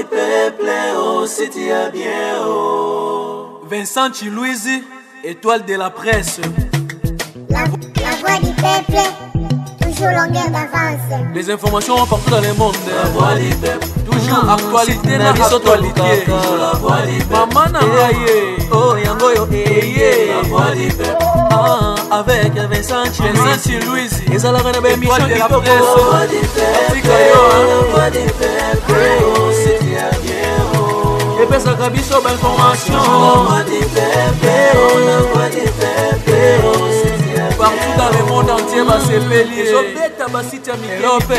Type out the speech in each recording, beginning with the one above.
peuple, oh, c'était bien, oh. Vincent Chilouise, étoile de la presse. La voix du peuple, toujours longueur d'avance. Les informations partout dans le monde. La voix du peuple, toujours actualité na actualité. La voix du peuple, maman nangaye, oh yango yo eye. La voix du peuple, avec Vincent Chilouise. Et ça la reine émission de la presse. La voix du peuple, la voix du peuple, oh, c'était bien, oh. Et puis ça cabisso d'information. La voix du peuple, oh, la voix du peuple, oh, c'était bien. Partout dans le monde entier, va se pélier. Europe,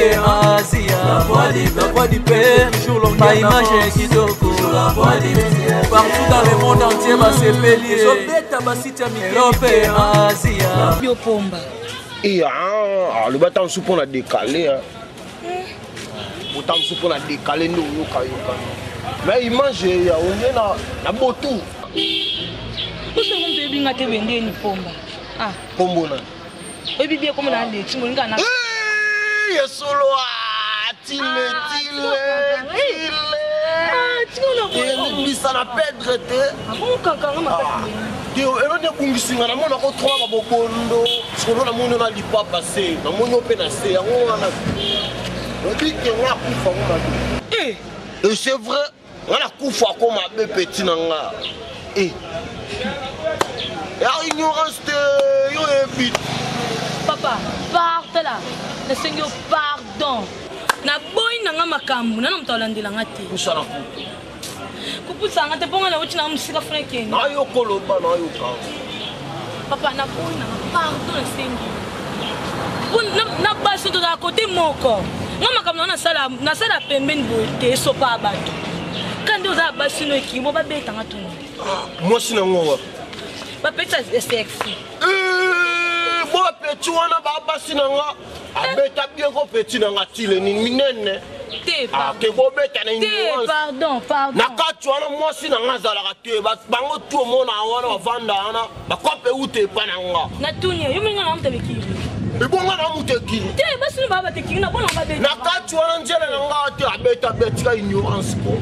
Asie, La voix du peuple, toujours longue image kitoko. La voix du peuple, partout dans le monde entier, va se pélier. Europe, Asie. Biopomba. Et le bâton soupe on a décalé. Autant soupe on a décalé nous mais il mange on est na botou. Parce que on peut bien te vendre ni pomba. Ah. Pombo na. Et bien comme dans les timolinga na. Eh solo tile. Bisa na pedre te. Bon kaka ma. Tio elone kungisinga na mona ko troba bokondo. Solo na mona na lipa passer. Na mona pe na se yango wana. Obi ke nga kufa ngoma. Et c'est vrai, on a kufa comme un petit nanga. Et ignorance de vite. Papa, parte là. Le Seigneur pardon. Na boy nanga makambu, na mtolandi la ngati. Kusala kupu sanga te ponga na uchi na musika freke. Na yo koloba na yo ka. Papa na boy nanga pardon le Seigneur. Na baso to da côté moko. Ngama kama na sala pembeni bote so pa bato. Kandi oza baso no ekimo ba beta ngatuni. Moi sina ngowa. Ba peta sexy. Bo peti wana ba basi nanga. Abeta bien ko peti nanga tile ni minene. Te ke bo beta na ni. Pardon. Na katu wana moi sina ngazala ka te ba bango tu mona wana wavanda ana ba kope ute pa nanga. Na tunya yo minga na mtabekiri. Ibonga na muteki. Te basi no baba teki na bona babe. Na katu wana njele nanga te abeta betika ignorance ko.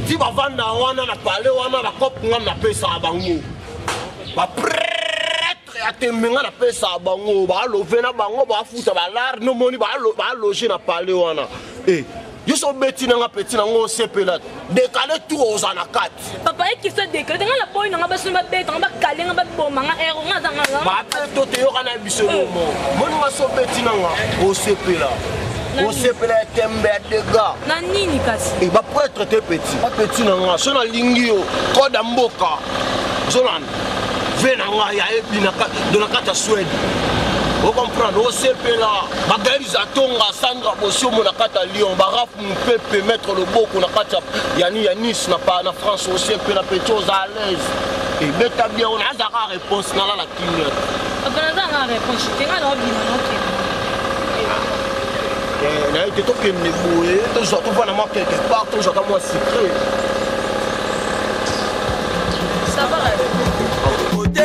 Ti ba vanda wana na pale wana ba kope ngam na pesa bango. Ba prêtre atemenga na pesa bango ba love na bango ba futa ba lar no moni ba loger na pale wana. Yo so beti na nga peti na ngo sepela décaler tout aux anakat. Papa e ki so décaler nga la boy nga ba so ba beta nga ba kale nga ba boma nga ero nga za nga. Ba to te yo kana biso mo. Moni nga so beti na nga o sepela. O sepela tembe de gars. Na nini kasi? E ba prêtre te petit. Ba petit na nga so na lingi yo ko da mboka. Zolan. Vena nga ya epi na de la kata Suède. Vous comprenez, au CPLA, Bagaliza Tonga, Sandra Bossio, Monakata Lyon, Baraf, mon peuple, mettre le beau qu'on a kata, Yanis, n'a pas en France, au CPLA, Pétos à l'aise. Et bêta bien, on a la réponse dans la clignote. On a la réponse, tu as l'envie, il a été toqué de bouée, tu vas la marque quelque part, tu vas moi secret. Ça va.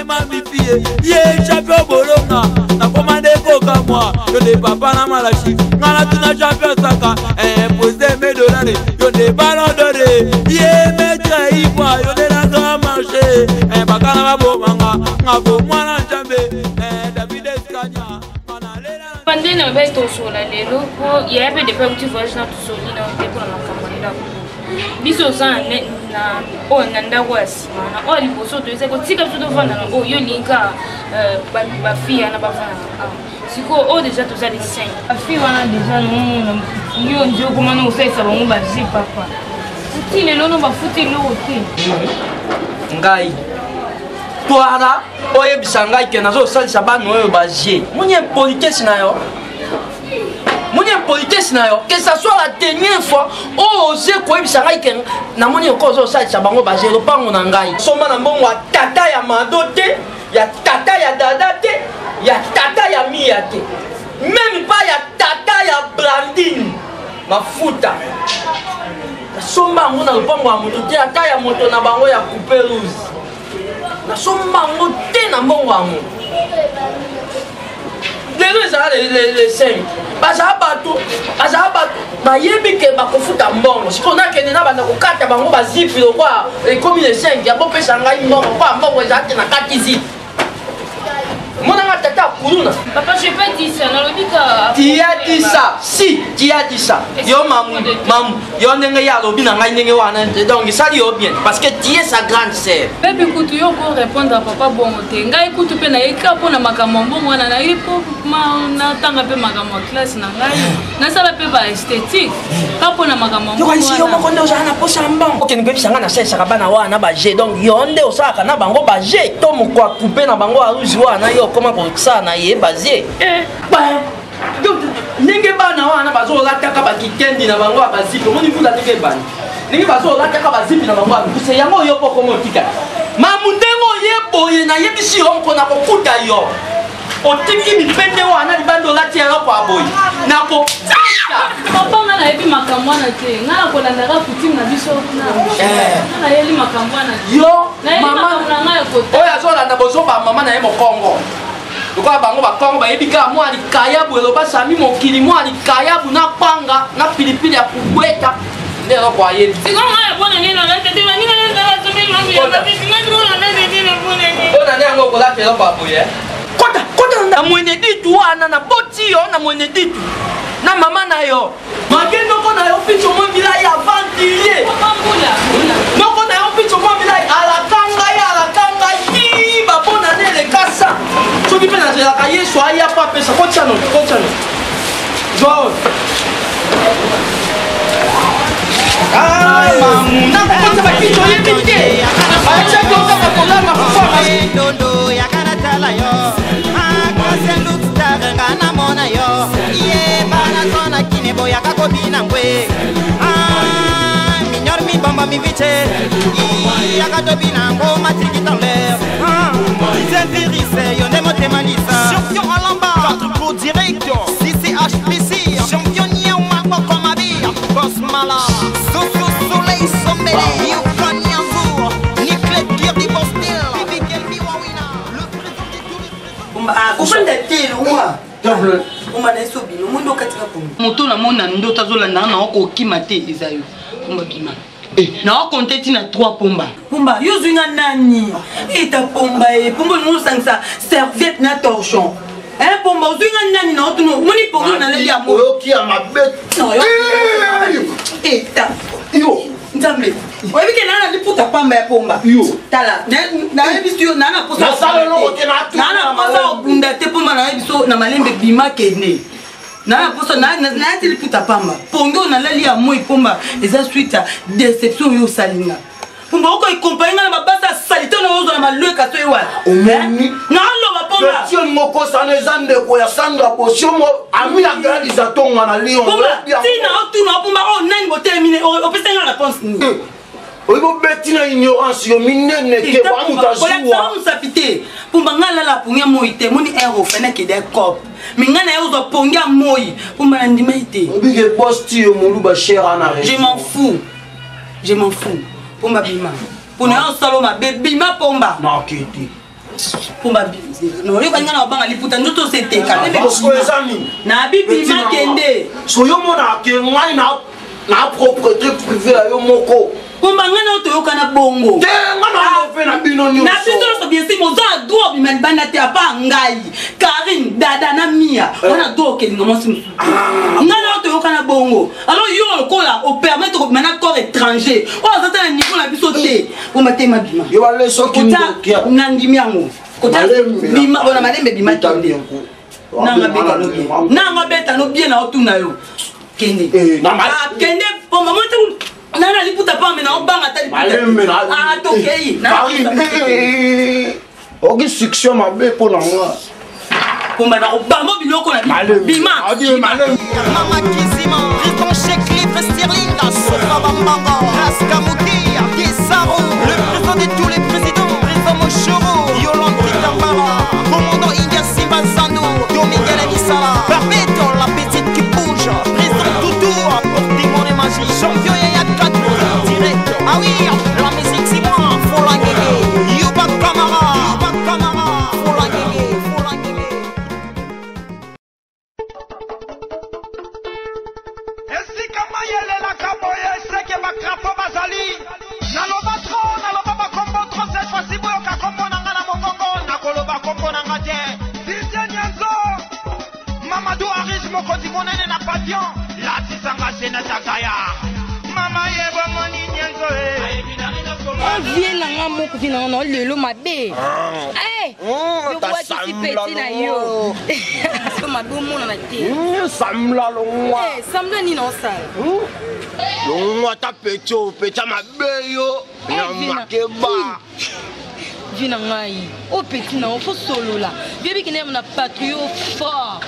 Ma fille, ye champion bolonga, na commandé coca moi, yo ne papa na malachi, ngala tuna champion saka, imposé mes dollars, yo ne ballon d'or, ye maître ivoire, yo ne la grand marché, bakana ba bomanga, ngabo mwana jambe, David Escania, manalera. Pandena ba to sola lelo, ko ye be de pe muti voyage na to soli na te ko na kamanda. Biso za na o nanda wasi mana o liboso to ise ko tika to vana na o yo linka ba fille na ba vana siko o déjà to za les 5 ba fille wana déjà no yo ndio ko mana o sesa ba mo ba zi papa futi le lono ba futi lo te ngai toara o ye bisangai ke na zo salisa ba no yo ba zi munye politesse na yo. Que ça soit la dernière fois, oh, osé quoi, il s'arrête que na moni encore ça, ça bango basé le pan on engaille. Soma na bon wa tata ya mandote, ya tata ya dadate, ya tata ya miate. Même pas ya tata ya Blandine. Ma futa. Soma on na le pan wa moto, ya tata ya moto na bango ya couper rouge. Na soma on te na bon wa mo. lelo ezala les 5 bazala bato bayebi ke bakofuta mbongo sikoyo nakende na banda kokata bango bazipi lokwa ekomi les 5 ya bopesa ngai mbongo kwa mbongo ezala te na kati zipi monanga tata kuluna. Papa, je n'ai pas dit ça. Tu as dit ça. Si, tu as dit ça. Yo maman, yo n'engue ya lobi na ngai n'engue wana. Donc ça lui bien parce que tu es sa grande sœur. Bébé écoute, yo pour répondre à papa bon te. Ngai écoute pe na eka po na makambo wana na ipo na tanga pe makambo classe na ngai. Na sala pe ba esthétique. Ka po na makambo. Yo kasi yo makonde ozana po samba. OK, ngebi sanga na sesa ka bana wana ba G. Donc yo nde osaka na bango ba G. To mo kwa couper na bango aruzi wana yo comment pour ça na ye basé. Ninge bana wana bazo lataka ba kitendi na bango bazipi. Moni vula teke bana. Ninge bazo lataka bazipi na bango buse yango yo poko motika. Mamundengo ye boye na yebisi yo ko na kokuta yo. Otiki mipende wana libando lati ya kwa boy. Na ko papa na yebi makambo na te. Na ko landaka kutim na biso na. Na yeli makambo na. Yo mama na ngai ko. Oya zo landa bozo ba mama na ye mokongo. Lokwa bango bakongo bayebi kaka mwa likayabu eloba sami mokili mwa likayabu na panga na pilipili ya kubweta nde eloko ayebi mpona nde yango okolata eloko aboye kota na mwene ditu wana na boti yo na mwene ditu na mama na yo makendoko na yo picho mwa vilai avantilier noko na yo picho mwa vilai alakanga babona nele kasa soki mpe nazelaka yesu aya po apesa kotiano zwa nakokota bakiso yebi te ayaki okaka kolanga dondo yakanatala yo akasendutsutarenga namona yo ye banazona kinebo yakakobina ngwe minyor mibomba miviche yakatobina ngo matriki dans l'air yo nemo temalisa champion alamba contre pour direct CCHPC champion nyama kwa mabia boss mala soso soleil sommele yukan yanzu Niclet Girdi Bostil Bibikel Biwawina le président de tous les présidents kupanda telo mwa uma na sobi no mundo katika pombe moto na mona ndo tazolanda na okokima te ezayo pomba bima na okonteti na 3 pomba pomba yo zwinga nani eta pomba pomba no sangsa serviette na torchon pomba zwinga nani na otuno moni pomba na lelia mo oyoki ya mabet no yo eta yo nzambe oyebi ke nana liputa pamba ya pomba yo tala na ebiso nana posa na sala no kote na tu nana posa obunda te pomba na ebiso na malembe bima kene na posa na ti liputa pamba pongo na lali ya moi pomba eza suite à déception yo salinga pomba oko ikompagnie na mabasa salite na ozo na malweka to ewa omeni na loba pomba petit moko sana ezande ko ya Sandra Posiomo ami ya réalisateur tonga na Lyon pomba tina otuna pomba o nani botemine o pesenga réponse ni oyibo beti na ignorance yo minene ke ba mutazua musapite pomba ngala la pungia moi te moni ero fena ke de cop mingana yo zo pongia moi pomba na ndima ite obige posti yo muluba cher na je m'en fous pomba bima pona yo saloma bima pomba na kiti pomba bima no yo banga na banga liputa ndoto sete ka na bima kende so yo mona ke ngai na propriété privée yo moko pomba ngana otoyoka na bongo te ngana ofe na bino nyonso na biso so bien si moza droit bima banda te apa ngai Karine dada na Mia wana do kelinga mwasi musu ngana otoyoka na bongo alors yo kola o permettre ko mana corps étranger o azata na niveau na biso te o matema bima yo wale so kindokia nangimi yango kota bima ona malembe bima tende nanga beta no bien na otuna yo kende kende pomba mote nana liputa pa mena obanga tali puta tokei na ogi succès mabe pona nga pomba na obanga biloko na bima Mama Kizima Tristan Shekli Sterling Sofa Bambanga Raskamuki Kisaro le président de tous les présidents président Moshoro Yolande Kitambara commandant India Simba Zando Domingel Misala Perpeto la petite qui bouge président Toutou pour Timon et Magie champion Yaya 4 direct ah oui la musique c'est moi faut la gagner Yuba Kamara passion, la tisanga sena takaya. Mama yebo moni nyenzo vient na nga moko vient na lelo mabe. Yo boiti si petit na yo. So mabe mona na te. Samla longwa. Samla ni non ça. Longwa ta pecho, pecha mabe yo. Na makeba. Vina ngai. O petit na fo solo la. Bébé qui n'a pas trio fort.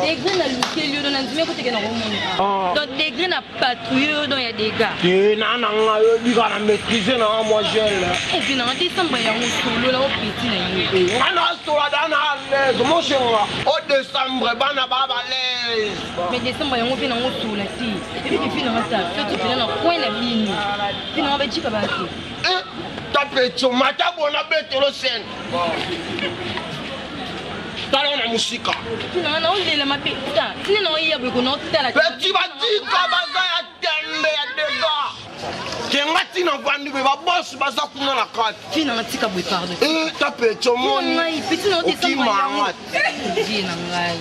Degré na lukelio do na nzime ko teke na romona. Donc degré na patrouille donc il y a des gars. Qui na nga yo di kana maîtriser na moi gel. Et puis na décembre ya mo solo la o petit na yo. Ana solo da na l'aise mon chéri. Au décembre bana baba l'aise. Mais décembre ya mo fi na mo solo ti. Et puis fi na ça. Tu fi na coin na bini. Fi na ba chika ba ti. Ta pecho mata bona betelo sen. Tala na musika. Tina na ole la mapita. Tina na iya bwe kono tala. Petit batika baza ya tembe ya dega. Kenga tina vandu be ba boss baza kuna na kati. Tina na tika bwe pardon. Ta pecho mon. Ngai petit na décembre ya. Tina ngai.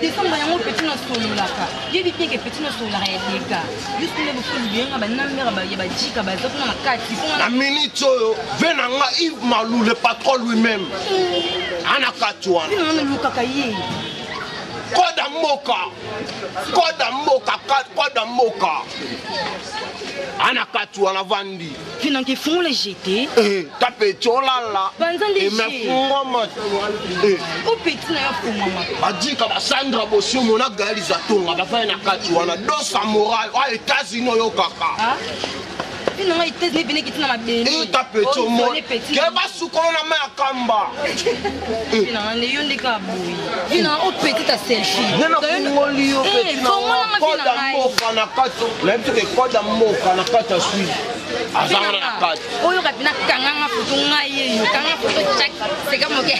Décembre ya mo petit na solo la ka. Ye bi ke petit na solo la ya dega. Juste le bo fulu bien ba nambera ba ya ba jika ba zokuna na kati. La minute oyo venanga Yves Malou le patron lui-même. Ana katwa. Tina na lukaka ye. Koda moka. Koda moka. Ana katwa na vandi. Tina ke font le jeter. Ta pecho lala. Et me funga mat. O petit na ya funga mat. Adika ba Sandra Bosio mona galiza tonga ba fa na katwa na dos samouraï wa États-Unis yo kaka. Tina na itese ne bene kitina mabeni. Ta pecho mo. Ke ba sukona na ma kamba. Tina na ne yonde ka boyi. Tina o petit ta selfie. Nena ngoli yo petit na. Koda moka na kato. Na mtike koda moka na kata sui. Azana na kata. Oyo kapina kanganga foto ngai yo. Kanga foto chak. C'est comme que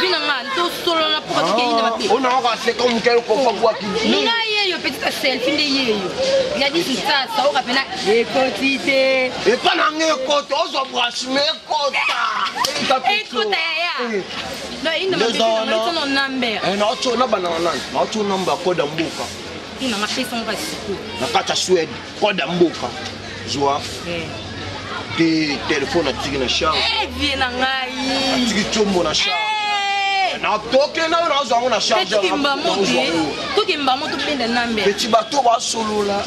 Tina na ndo solo na poko tike ina mate. On a va c'est comme quel ko kwa ki. Ngai yo petit ta selfie nde ye yo. Ya di ça o kapina ekotite. Et pas na ngekota ozo brashme ekota. Ekota ya. No ina mate na number. Na ocho na bana nani. Na ocho number koda mbuka. Ina na pesa ngwa siku. Na kata Sweden koda mbuka. Zwa. Te telefone atiki na charge. Vie na ngai. Atiki chombo na charge. Na toke na na zo na charge. Tukimba moto penda number. Petit bateau ba solo la.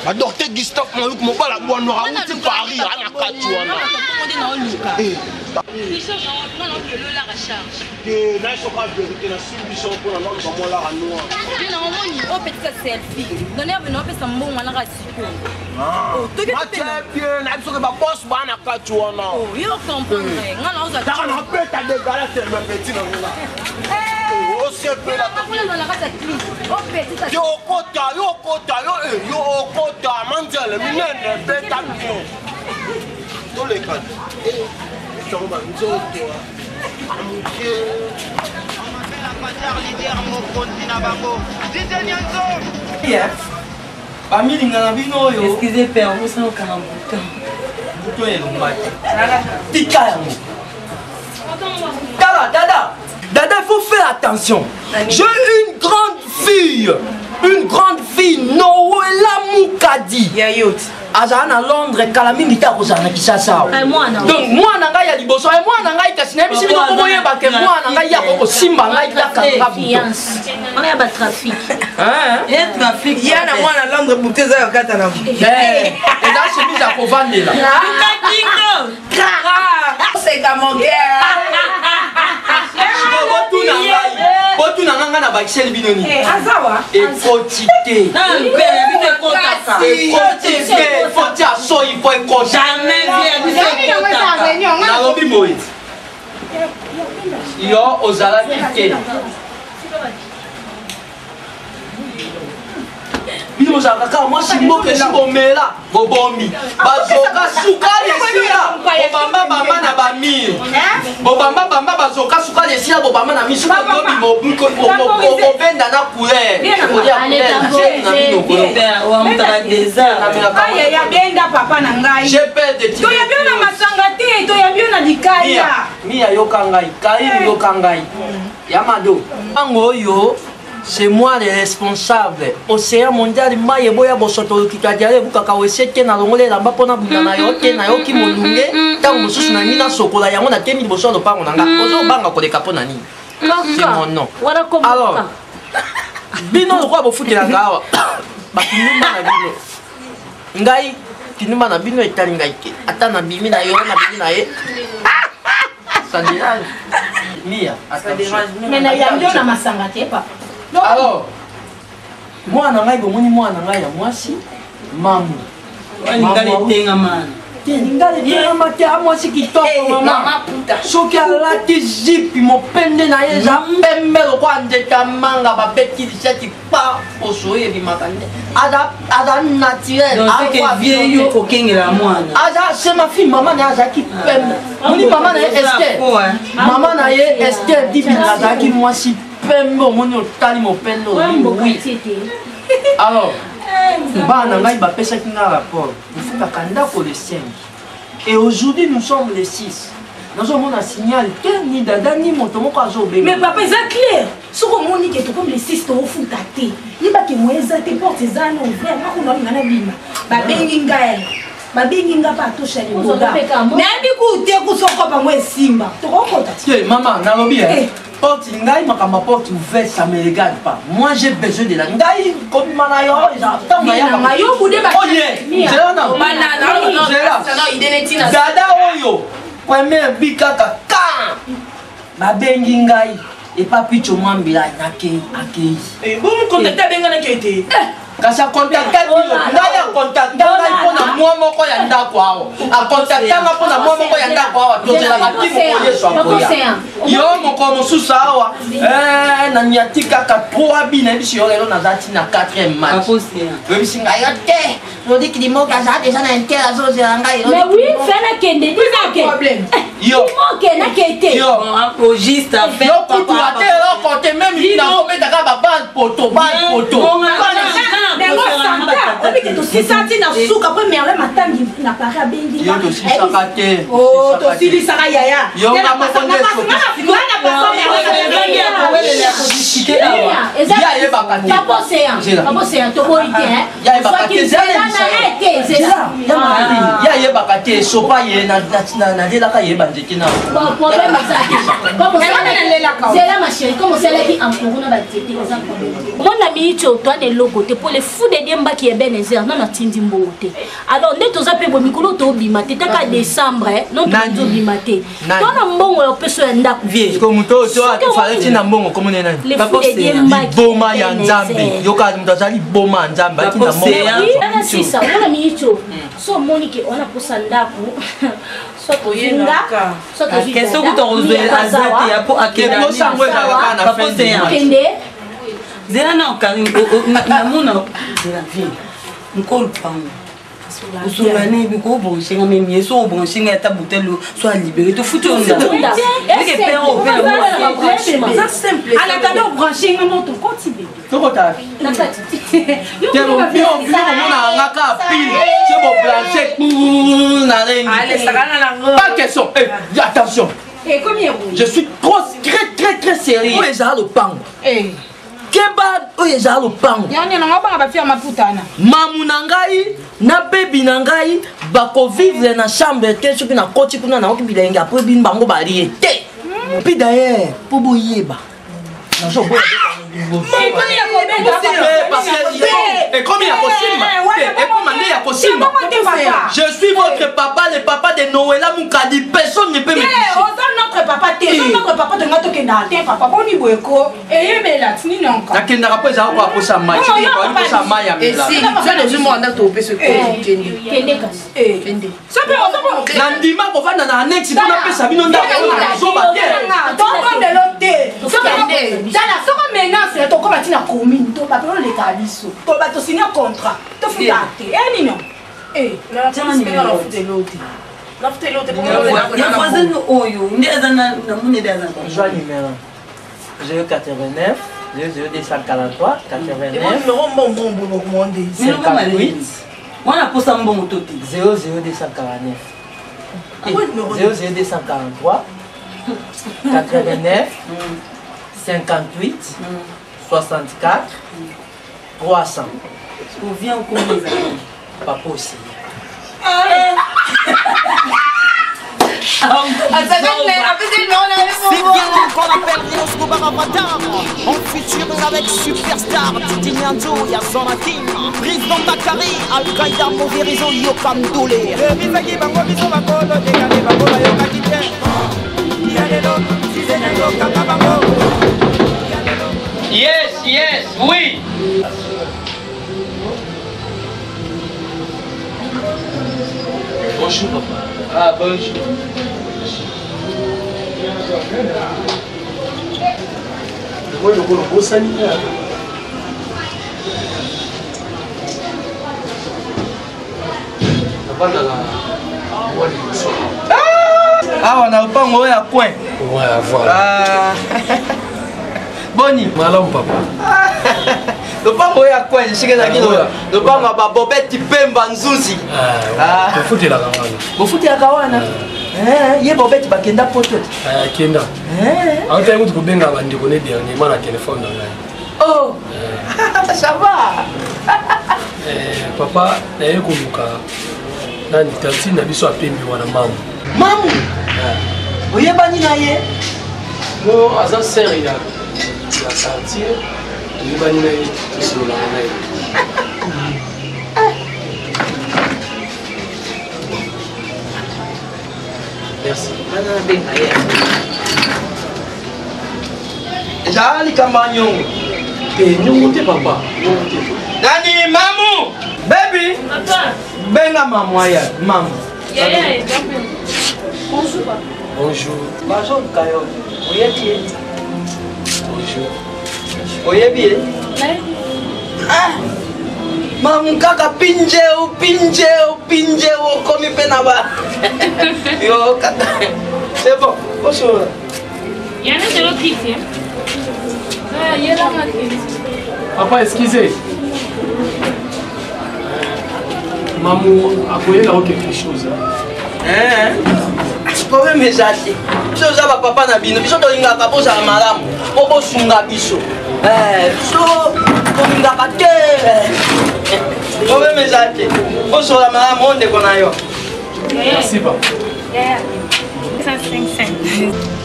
Ba docteur Gustave Malouk mo bala bwa no ha uti Paris ana katwa na. La recharge. Na so ka vérité na solution pour na non comme la noir. Bien na moni o petit selfie. Donner venir pesa mbongo na rasiko. To get bien na so ba boss ba na katwa na. Yo comprendre. Ngana oza. Ta na peta de gala c'est le petit na nga. O se pela ta. Na kata clip. O petit. Yo kota manjele minene beta bien. Tous les cas. Tomba nzoto. Amuke. La Qatar leader mo kontina bango. Dite nyanzo. Yes. Bamili ngana bino yo. Excusez père, vous savez quand même. Bouton est long. Tika yango. Dada, il faut faire attention. J'ai une grande fille, Noëlla Moukadi. Azana à Londres, Kalamini Takozana qui s'assaut. Donc, moi, Nanga ya liboso, et moi, Nanga ya Kassinem, si vous voyez, moi, Nanga ya Simba, Nanga ya on a pas de trafic. Hein? Il y a un trafic. Il y a moi à Londres pour tes heures, Katana. Et là, c'est mis à Kovande là. C'est comme mon gars. Botu na nganga na bakisel binoni. Azawa. Ekotite. Foti aso il faut ekota. Jamais bien. Na lobi moyi. Yo ozala kite. Bino ozala kaka mwasi mboke si bomela bobomi. Bazoka sukali esila. Bobamba na bamir. Bobamba bazoka sukali esila bobamba na misu bobomi bobenda na couleur. J'ai peur de ti. Mia yoka ngai, kairi yoka ngai. Yamado. Ango yo c'est moi le responsable. Océan mondial, maye boya bosoto kikadiale bukaka weseke na longole lamba pona bundana yoke na yoki molunge. Tango mosusu na nina sokola yango na temi boso lo pango nanga. Ozo banga koleka pona nini? C'est mon nom. Alors, bino lokwa bofuki na ngawa. Bakinuma na bino. Ngai kinuma na bino etali ngai ke. Ata na bimi na yo na bimi na ye. Ça dérange. Mia, attention. Mais na yambi on a masanga te papa. Alors, moi na ngai bomoni moi na ngai ya mwasi mamu. Ngali tenga man. Ngali tenga mate a mwasi kitoko mama. Soki alati zipi mopende na ye za pembe lokwa ndeka manga ba beti liseti pa osoye bimakande. Ada naturel. Donc c'est que vieillo kokengela mwana. Ada c'est ma fille maman na azaki pembe. Moni maman na Esther. Maman na ye Esther dibi na azaki mwasi pembe moni otali mopende oui. Alors bana ngai bapesaki nga rapport efukaka ndako le 5 et aujourd'hui nous sommes le 6 nazomona signal te ni dada ni moto moko azobenga. Mais papa eza clair soko omoni ke to comme le 6 tofuta te yebaki mo eza te porte eza na ouvert nakuna olinga na bima babengi ngai babengi nga pa atosha liboga mais abi kute kusokopa mo esimba tokokota te mama nalobi porte ngai makambo porte ouverte ça me regarde pas. Moi j'ai besoin de la ngai comme manayo tant na ya mayo bude ba oye zela na banana zela dada oyo premier bikaka ka babengi ngai et pas picho mambila nakei akei bon contacter benga na kete kasi akontakta ngai akontakta ngai mpona mwa moko ya ndako awo akontaktanga mpona mwa moko ya ndako awa tozelaka ti moko yesu akoya yo moko mosusu awa nani atikaka 3 bi na yebiso yo lelo naza ti na 4e match oyebisi ngai yo te lodiki limoki aza deja na inter azozela ngai mais oui fais na kende problème yo moke na kete yo kutua te eloko te meme nakobetaka babal poto obike tosisati na suka po merle matangi na pari abengi yo tosisaka te tosilisaka yaya yayebaka te sopa ye nalelaka yeba nzete mona miicho toane eloko te po le fu de diemba ki ebenezer non atindi mbongo te alors nde toza mpe bomikolo tobima te taka décembre non tozobima te tona mbongo ya opeso ya ndako moto oyo afale ntina mbongo komone nani liboma ya nzambe yoka moto aza liboma ya nzambe atina mbongo sisa mona miicho so omoni ke wana posa ndako soki tokozwela aza te apo akende zela na okari namona zela vie nkolo pango usunga ne biko bonshinga memi yeso obonshinga ata butelo soit libéré to futu onda que père au père ça simple à la au branching moto continue tokota na kati tero bio mona ngaka pile c'est bon brancher na rengi allez ça na pas question attention et combien je suis très sérieux pour les le pango keba oyo ezala lopango yani nanga banga bafia maputana mamu na ngai na bebi na ngai bakovivre na chambre te soki na koti kuna naoki bilenge apres bino bango balie te mpi d'ailleurs mpo boyeba je suis votre papa, le papa de Noëlla Moukadi. Personne ne peut me toucher. Notre papa, notre papa de notre Kenda, papa, bon niveau éco, et Mela, tu n'es encore. La Kenda rappelle ça pour approcher sa maille. Tu n'es pas sa maille à Mela. Et si, tu as le monde à topé ce Kendi. Kendi. Ça peut être. Nandima, pour faire un annexe, tu n'as pas sa vie, non, c'est ton combat na commune to ba pelo le kabiso to ba to signer contrat to futa te eni no la tena ni la futa l'autre la futa l'autre pour ya voisin oyo ndeza na mune ndeza joie numéro 089 00243 89 bon monde 58 wana posa mbongo toti 00249 00243 89 58 64 300. On vient au combien? Pas possible. C'est bien qu'on appelle Rios Avatar. En featuring avec Superstar, Titi Nyanzo, Yazana King, Président Bakari, Al-Qaïda, Moverizo, Yokam Doulé. Yes, yes, oui. Bonjour, papa. Ah, bonjour. Moi, je connais beau sanitaire. Ah, on a pas un à coin. Ouais, voilà. Boni. Malam, papa. Le pas à coin, je sais que le pas ma bobette pemba nzuzi. Ah, faut foutre la kawana. Faut foutre la kawana. Ye bobette bakenda poto. Kenda. En fait, vous pouvez bien avoir des dernièrement la téléphone. Oh. Ça va. Papa, naye koluka. Nani tati na biso apembi wana mamu. Mamu. Oyebani na ye. Mo aza sœur ya quartier. Oyebani na ye tosolola na ye. Merci. Jali kamanyongo. Nyongo te papa. Nani mamu? Baby. Papa. Benga mamu aya, mamu. Yeah, bonjour. Bonjour. Bonjour Kayo. Oyebi. Bonjour. Oyebi. Ah. Mamu kaka pinjeo komi pena ba. Yo kata. C'est bon. Bonjour. Il y en a de l'autre ici. Ah, il y a là ma crise. Papa, excusez. Maman, appuyez là quelque chose. Problème est acheté. Si vous avez papa na bino, biso to inga kapo za malamu. Popo sunga biso. So to inga kate. Problème est acheté. O so la malamu onde kona yo. Merci papa. Yeah. 155.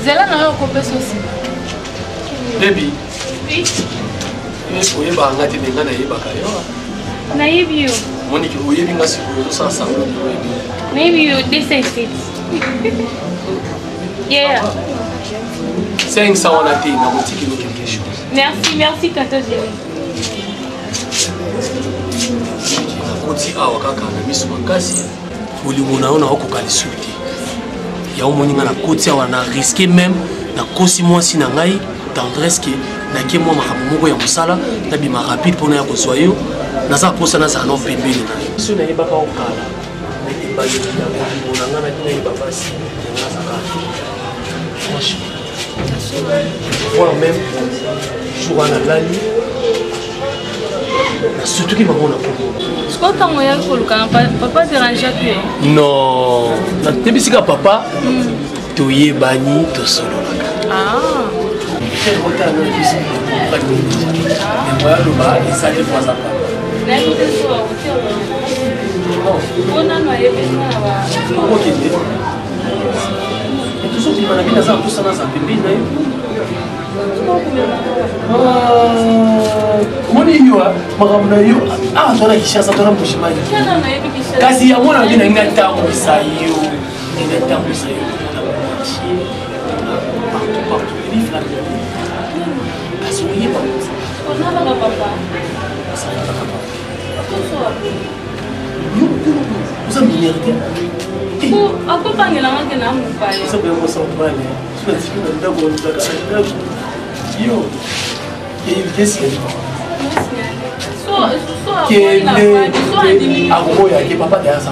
Zela na yo ko peso aussi. Baby. Oui. Oyeba ngati denga na yeba kayo. Na you. Monique, oyebi ngasi ko so sa. Maybe you this is it. Yeah. 500 on a dit na boutique quelque chose. Merci Tata Jérémy. Koti awa kaka na miso makasi. Olingo na ona okokali suti. Ya omoninga na koti awa na risquer même na kosi mwasi na ngai tendresse que na ke moi makambo moko ya mosala na bima rapide pona ya kozwa yo naza posa na zano pembeni na yo. So na yebaka okala. Na yebaka na ngana na yebaka basi. Voire même jour à la lali. Surtout qu'il va m'en apprendre. Est-ce que tu as moyen pour le papa dérange plus? Non. Na tebisika papa. Toye bani to solo la. Ah. Quel retard na bisi. Pas de minute. Et moi le bas et ça les fois ça. Na yo te so hotel. Non. Ona no yebena ba. OK. Et tout ça qui m'a mis dans ça tout ça dans sa bébé na yo. Moni yo makamna yo tona kishasa tona mushimani kazi ya mwana ngina ngata ngisa yo ngata ngisa yo partout vivre la kasoye pas ona ba papa ça va papa yo vous avez mérité ako pangela ngake na mupale ça peut être ça mupale tu as dit que ndako ndaka yo qu'est-ce qu'il dit que papa derrière ça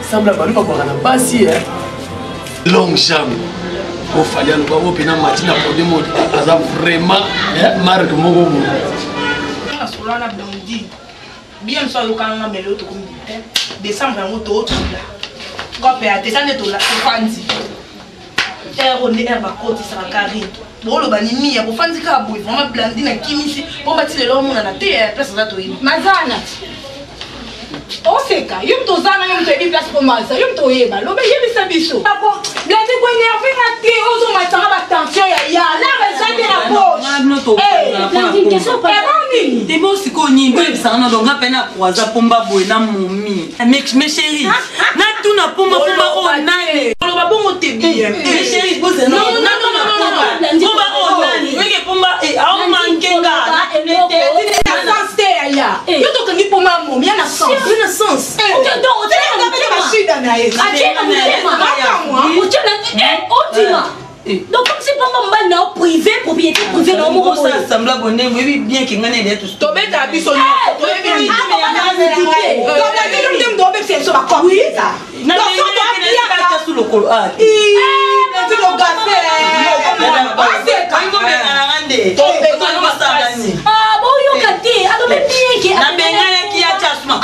semble balu pas na basi long jambe au fallait nous voir pena matina pour des mots ça vraiment marque moko mo sur la blondie bien soit le canal melo to comme décembre moto là quoi faire descendre to là fanzi on est un bacot ça va carré bon le banimi ya bofandi ka boy vraiment blandi na kimisi pour bâtir le homme na terre place ça toi mazana oseka yum tozana yum to place pour maza yum to yeba lobe yebisa biso ako blandi ko énervé na te ozo matanga ba tension ya la raison de la poche question pas t'es bon si ko ni boy ça na donc apena croisa pomba boy na momi mes chéris na tout na pomba o nani lo ba bongo te bien mes chéris bon non pomba o nani weke pomba e au mankenga ya yo to kangi pomba momi na sens na sens donc tu as pas de shida na yeye donc comme c'est pas mon na privé propriété privée na mo ça semble bonne oui bien que ngane de tout to beta biso no to bien comme la vie de do be fait so ba quoi oui ça na pas sous le col ah tu le gâté ah bon yo gâté alors même bien que na bengana ki achasuma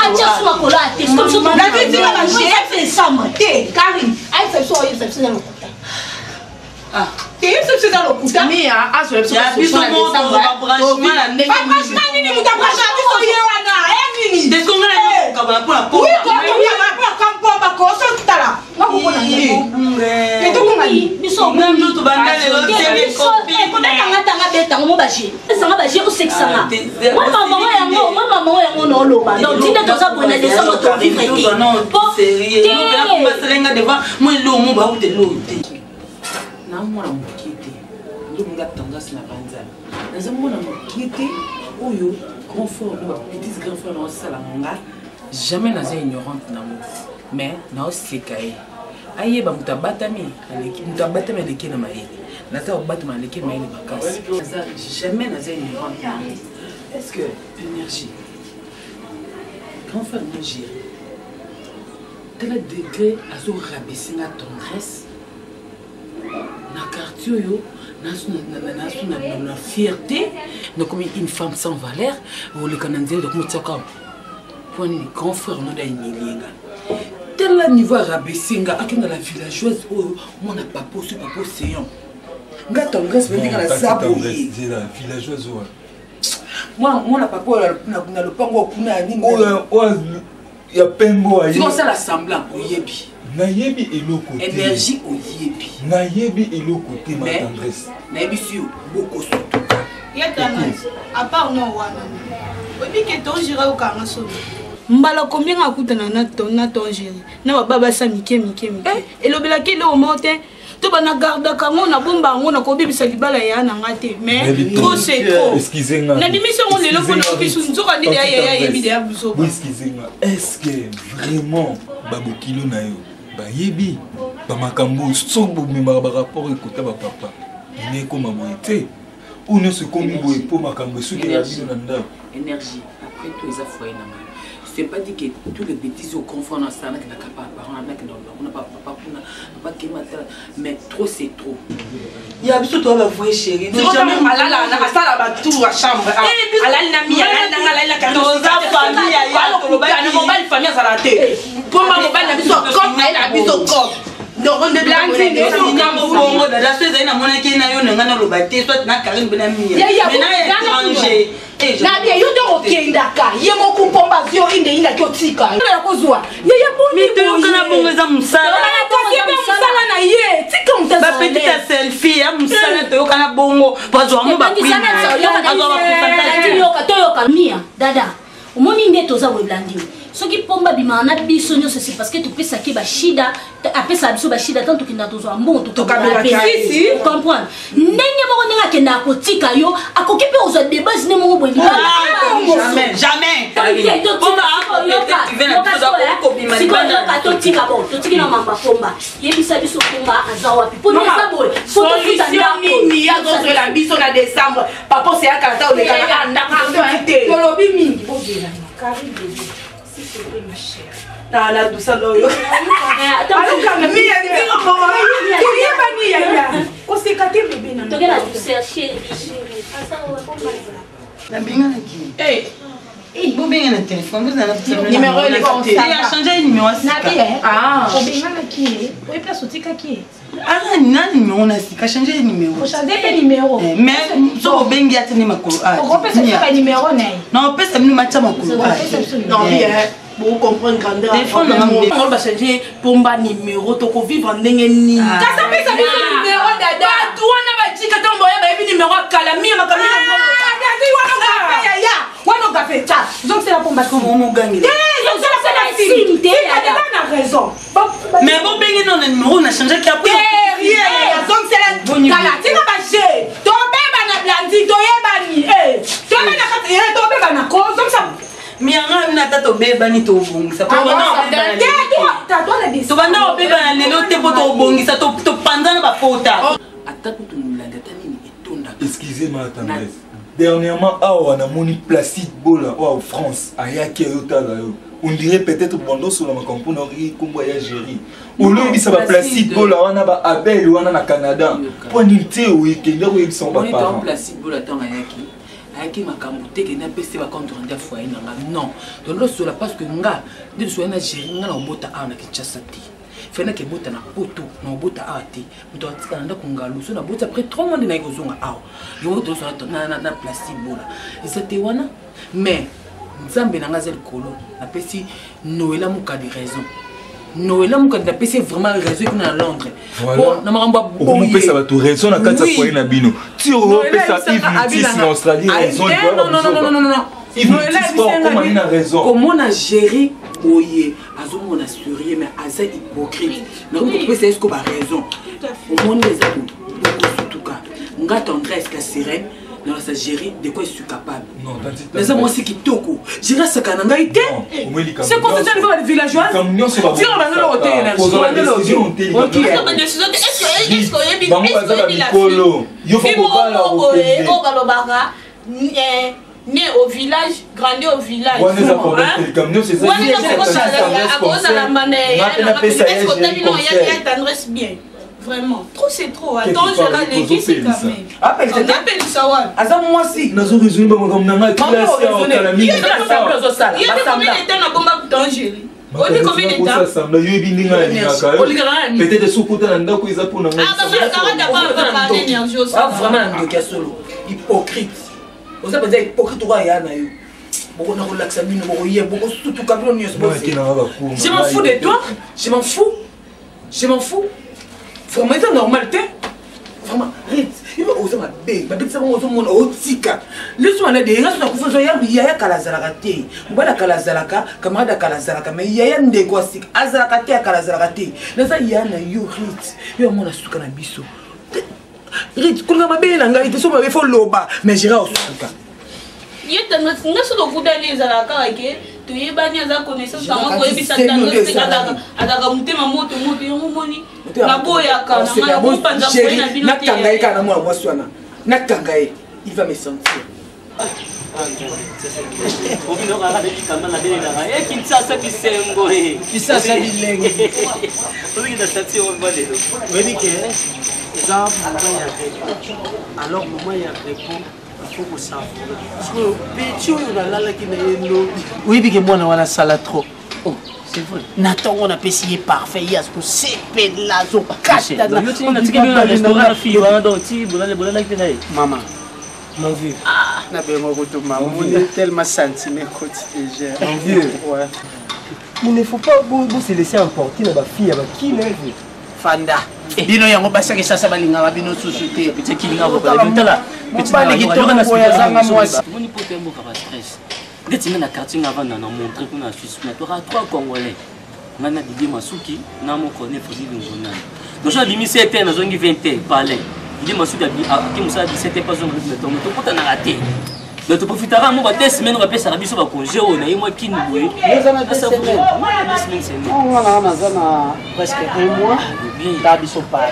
kola c'est comme ça la vie de la chef c'est ça moi Karim ai fait so il fait ça no ah t'es c'est dans le coup mais ah sur le biso mo branchement la ndenge franchement nini muta branchement biso yewana nini de konga na kabala pour oui pour ko so tala ngakubona ngene to ngani biso même notre bandale lo tele copie ko tanga beta ngo baje sanga baje o sexanga moi maman yango no loba donc tinda to za bona de ça to vivre non sérieux nous venons pour selenga devant moi lo mo ba ute lo ute na mwana mokite ndo nga tendance na banzana naza mwana mokite oyo grand frère no petit grand frère no sala nga jamais naza ignorante na mo mais na osekaye ayeba muta batami aleki muta batami aleki na mayele naza obatama aleki na mayele bakasi naza jamais naza ignorante na mo est-ce que énergie grand frère no gère tel degré azo rabaisser la tendresse na quartier yo na fierté donc comme une femme sans valeur ou le canadien donc mutaka pour un grand frère on a une tel niveau rabaissinga akenda la villageoise oh moi na papa séant nga tendresse veut dire la sabouille la villageoise moi na papa na le pango kuna nini ya pembo ayi c'est ça l'assemblant oyebi nayebi eloko énergie oyebi nayebi eloko te ma tendresse nayebi sur beaucoup surtout yetana à part non wana oyebi ke to jira okanga so mbala combien akutana na ton jiri na baba sa mike elobelaki le omote to bana garda kango na bomba ngo na kobibisa libala ya na ngate mais trop c'est trop excusez-moi na dimisi ngo lelo pona okisu nzoka ndi ya yebi ya buso excusez-moi est-ce que vraiment babokilo na yo bayebi bamakambo sobo memara ba rapport ekota ba papa ne koma boite ou ne se komi boye po makambo soki ya bino na ndako énergie après tout les affoyer na nga c'est pas dit que tous les bêtises au confort dans ça n'a pas parents on n'a pas papa pas qui mais trop c'est trop il y a biso toi la voix chérie donc jamais malala na sala ba tout à chambre alali na mia na la nos famille ya to lo ba ni mobile famille ça la té pour ma mobile na biso comme na biso comme donc on de blanche ni bongo dada seza ina mona ki na yo nga na lo ba té soit na Karim bena mia mais na étranger na bien yo ndo okendaka ye moko pomba zio inde ina kyotika ya kozwa ye boni to kana bongo za musala na ye tika mutazo ba petite selfie ya musala to kana bongo bazwa mo ba kwina azwa ba kusanta to yo kamia dada omoni nde toza weblandi soki pomba bimana biso nyonso c'est parce que topesa ke bashida apesa biso bashida tant tokinda tozwa mbongo tokabela pesi comprendre ndenge moko ndenge akenda kotika yo akoki pe ozwa débat ne moko boye jamais totika bon totiki na mamba pomba yebisa biso pomba aza wapi po neza boye solution nini azozwela biso na décembre papa c'est akata olekana andaka te kolobi mingi bozela Karim bébé s'il te plaît ma chère na la douceur loyo attends mais il y a on s'est caté bébé na tokela douceur chérie na binga ki Vous bien un téléphone, vous avez un numéro il a changé le numéro. Ah, qui oui, place au tika qui ah, numéro on a changé le numéro. Faut changer le numéro. Mais so bengi atene makolo. On peut faire numéro né. Non, peut ça nous matcha makolo. Non, bien. Pour comprendre grandeur. Téléphone on va changer pour ma numéro to ko vivre ndenge ni. Ka ça fait ça numéro dada. Toi na ba tika tombo ya ba numéro kala mi makami na. Dadi wana ya. Wana café ça. Donc c'est la pomba comment on gagne. C'est la simité. Elle a raison. Mais bon bengi non le numéro on a changé qui après. Donc c'est la kala tika ba je. To beba na blandi to yebani. To beba na kati to beba na cause donc ça mianga na tato beba ni to bongisa to bana beba na lelo te po to bongisa to pandana ba pota atako to mulanga tani etonda. Excusez-moi tendresse. Dernièrement awa na moni Placide Bola en France ayaki yotala yo. On dirait peut-être bondo sur la makampo ri kombo ya Géry. Olobi ça ba Placide Bola wana ba Abel wana na Canada. Po ni te o ekende o ebison ba pa. On Placide Bola tanga yaki. Ayaki makambo te ke na pese ba compte rendu foyer na non. Donc là sur la parce que nga de so na Géry nga na obota a na Kinshasa te. Fena ke bota na poto na obota a te. Muto atika na ko ngalo so na bota après 3 mois de na kozonga awa. Yo to so na Placide Bola. Et c'était wana mais Nzambe na ngazel kolo na pesi Noëlla muka de raison. Noëlla muka de pesi vraiment raison qu'on a Londres. Bon na maramba on peut ça va tout raison na kata foyer na bino. Ti on peut ça Yves en Australie raison. Non. Comment il a raison. Comment on a géré oye azo on a surié mais aza hypocrite. Na ko peut c'est ce qu'on a raison. Au monde des ados tout cas. Nga tendresse ka sirène. Non, ça gérer de quoi je suis capable. Non, mais ça moi c'est qui toko. Gérer ça quand on a été. C'est quoi ça niveau des villageois? C'est pas. Dire on a le hôtel là. Posons la décision hôtel. OK. Est-ce que il y a Polo. Yo faut pas la hôtel. Au Balobara né au village, grandi au village. On est d'accord avec comme c'est ça. On est d'accord avec la manée. Est-ce que tu as une adresse bien? Vraiment, trop c'est trop. Attends, je vais aller c'est quand même. Appelle ça ouais. Azam moi si. Nazo résumé ba ngam nanga classe au kalami. Il y a combien de temps na bomba danger? On dit combien de temps? Ça semble yo bindinga ni peut-être sokuta na ndako iza pona ngam. Ah parce que quand on a pas énergie aussi. Ah vraiment ndoka solo. Hypocrite. Vous avez dit hypocrite wa ya na yo. Beaucoup na relaxa mino beaucoup hier beaucoup tout kablo ni so. Je m'en fous de toi. Je m'en fous. Vraiment c'est normal te. Vraiment Rit, il va oser ma bête. Ma bête ça on mon otika. Laisse-moi là des gens qui font ya kalazalaka te. Mbala kalazalaka, camarade kalazalaka mais ya ndeko sik azalaka te kalazalaka te. Na ça ya na yo Rit. Yo mona suka na biso. Rit kunga mabe na ngai te so mabe fo loba mais jira osuka. Yeta ngaso lokudani ezalaka ke tuyebani aza connaissance tango koyebisa tango ataka mutema moto yomoni na boyaka na bopanza ko na bino te nakanga kana mwa mwaswana nakanga il va me sentir Obino kaka de kama na bele na e Kinshasa kisengo e Kinshasa bilenge Obi na station on va lelo Webi ke exemple alors moment ya répond faut savoir parce que petit on a là qui n'est non oui bi ke mwana wana sala trop oh c'est vrai Nathan on a payé parfait il y a ce que c'est là zo kata na on a tika na restaurant fille wana donc ti bolale là maman mon vieux na be mo goto maman on est tellement sentiment côté déjà mon vieux ouais il ne faut pas se laisser emporter na ba fille ba qui lève Fanda bino yango basaki sasa balinga babino société petit kilinga ko bala bitala petit bali kitoko na boya zanga mwasi moni pote mboka ba stress ngetinga na quartier ngava na montrer pour na Suisse mais toi 3 congolais ngana Didier Masuki na mo connaît Fodi Lungona donc je dimi 7 ans na zongi 20 ans parler Didier Masuki a musa 17 ans pas zongi mais to pota na raté donc tu profiteras moi 2 semaines on va passer à biso ba congé on a moi qui nous boy ça na 2 semaines on va na zana presque 1 mois Tabiso Paris.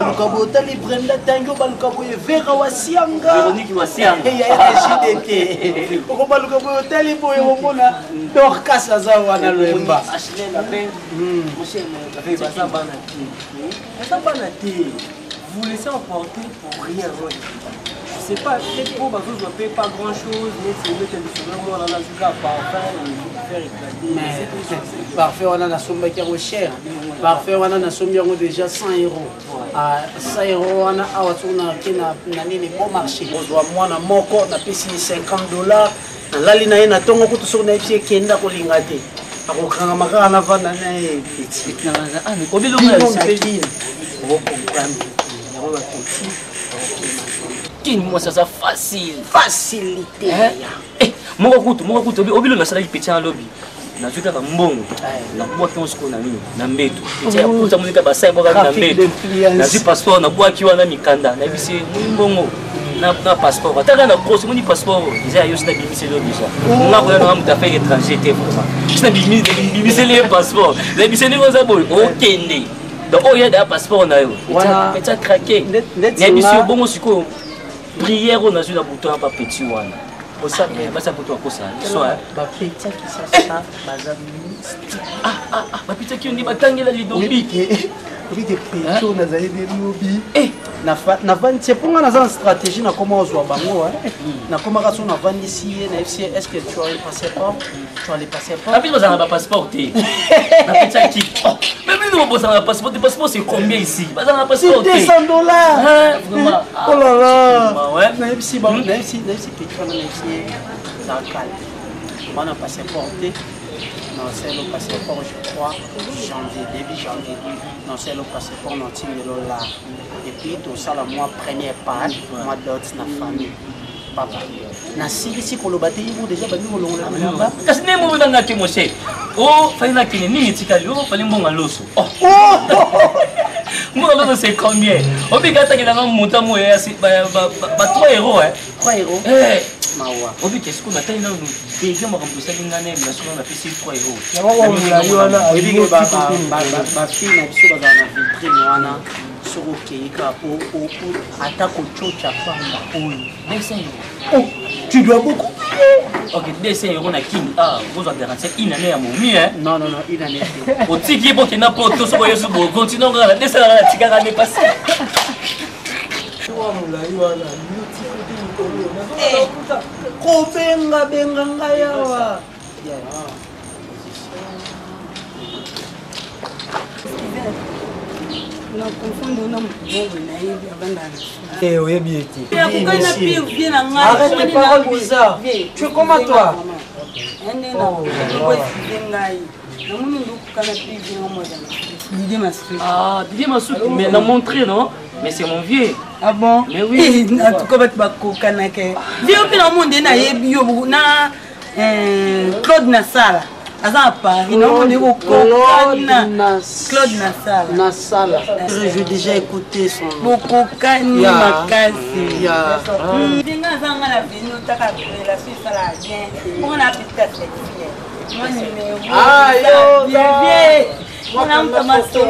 Lukabote li Brenda Tango balukaboye Vera Wasianga. Véronique Wasianga. Et ya JDT. Oko balukabote li boye omona Dorcas azawana Lemba. Ashley la ben. Monsieur avec ça banati. Ça banati. Vous laissez emporter pour rien. c'est pas peut-être pour parce que je ne paye pas grand-chose, mais c'est le traditionnel, moi, on a un parfum et faire éclater. Mais parfait, on a la somme qui est cher. Parfait, on a la somme qui est déjà 100 €. 100 €, on a bon marché. Moi, on a mon corps, on a payé 50 $. Là, il y a un tongo qui est un pied qui est là pour l'ingati. Alors, on a vendu un petit. Ah, mais combien de moi ça ça facile. Facilité. Mon écoute, obilo na salaki petit en lobby. Na zuka ka mbongo. Na bois qui on se connaît na mbeto. Petit ya kuta mulika basai boka na mbeto. Na zi passeport na bois qui wana mikanda. Na bisi mbongo. Na passeport. Ataka na cross moni passeport. Isa yo sina bimisi lobby ça. Na ko na muta fait étranger te vraiment. Sina bimisi le passeport. Na bisi ne koza boy. Okende. Donc oh ya da passeport na yo. Petit a craqué. Na bisi bongo siko. Prière on a sur la bouton pas petit wana. Pour ça mais ça pour toi pour ça. Soit ba petit qui ça bazar mystique. Ba petit qui on dit batangela lidobi. Oui des petit on a zaidi lidobi. Na vendre c'est pour on a une stratégie na comment on joue bango na comment on a vendre ici na FC est-ce que tu as le passeport? Tu as le passeport? Puis vous avez pas passeport na petit qui. Même nous on a passeport, le passeport c'est combien ici? Vous avez un passeport? $200. Vraiment. Oh là là. Ouais, na FC bon, na FC petit on a ici dans le calme. On a passeport. Non, c'est le passeport, je crois, début janvier. Non, c'est le passeport, non, c'est le là. Et puis, tout ça, le mois premier part, mois d'autres, la famille. Papa. Na si pour le bâtir, vous déjà, vous l'avez là. Parce que nous, on a été mon chef. Oh, fallait la qu'il n'y ait pas de fallait bon à l'os. Oh, moi, c'est combien? Obligatoire qu'il a un montant, c'est 3 €. 3 €. Mawa. Obi qu'est-ce qu'on attend là nous? Déjà moi comme ça l'ingane mais sur on a payé 3 €. Ma fille n'a pas dans la vitrine wana sur okeika pour attaque au chocha famba. 200 €. Oh, tu dois beaucoup. OK, 200 € na king. Vous avez garanti une année à mon mieux hein? Non, une année. Au tiki pour qu'il n'a pas tout ça voyez sur bon continue on a 200 € la tika année passée. Kobenga benga yawa. Na confundo na mbogo na hivi abandana. Oui, bien. Arrête les paroles bizarres. Tu es comment toi? Didier Massou, mais l'a montré non? Mais c'est mon vieux. Ah bon? Mais oui. En tout cas, tu vas kokanake. Vieux qui dans monde na yebi na Claude Nassala. Aza Paris, non on est au Claude Nassala. J'ai déjà écouté son nom. Bokokani makasi. Dinga zanga la vino taka la Suisse la bien. On a peut-être cette moi numéro. Yo, on a un tomato.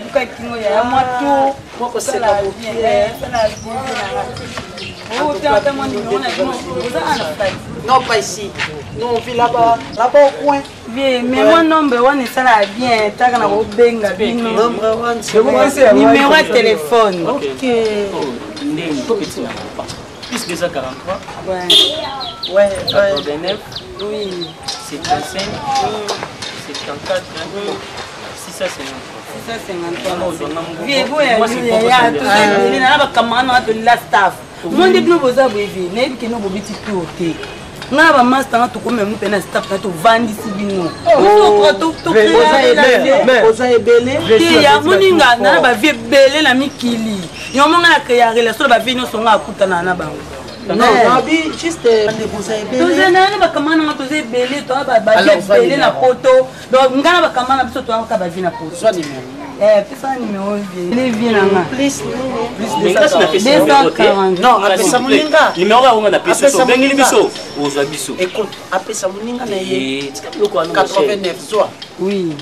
Bukakingo ya moto. Moi c'est la bien. Non, pas ici. Nous on vit là-bas au coin. Bien, mais moi number one ça la bien. T'as qu'à nous benga bino. Number one, c'est numéro de téléphone. Ok. Plus que ça 43. Ouais. 89. Oui. 75. 74. 653. Vieux, il y a un camarade de la staff. Moi, je ne sais pas si vous avez dit que nous avons dit que nous avons dit que nous avons dit que nous avons dit que nous avons dit que non, appelle ça Mouninga. Numéro on a appelé ça Bengi biso. Ozo biso. Écoute, appelle ça Mouninga na yé. 89 soit. Oui.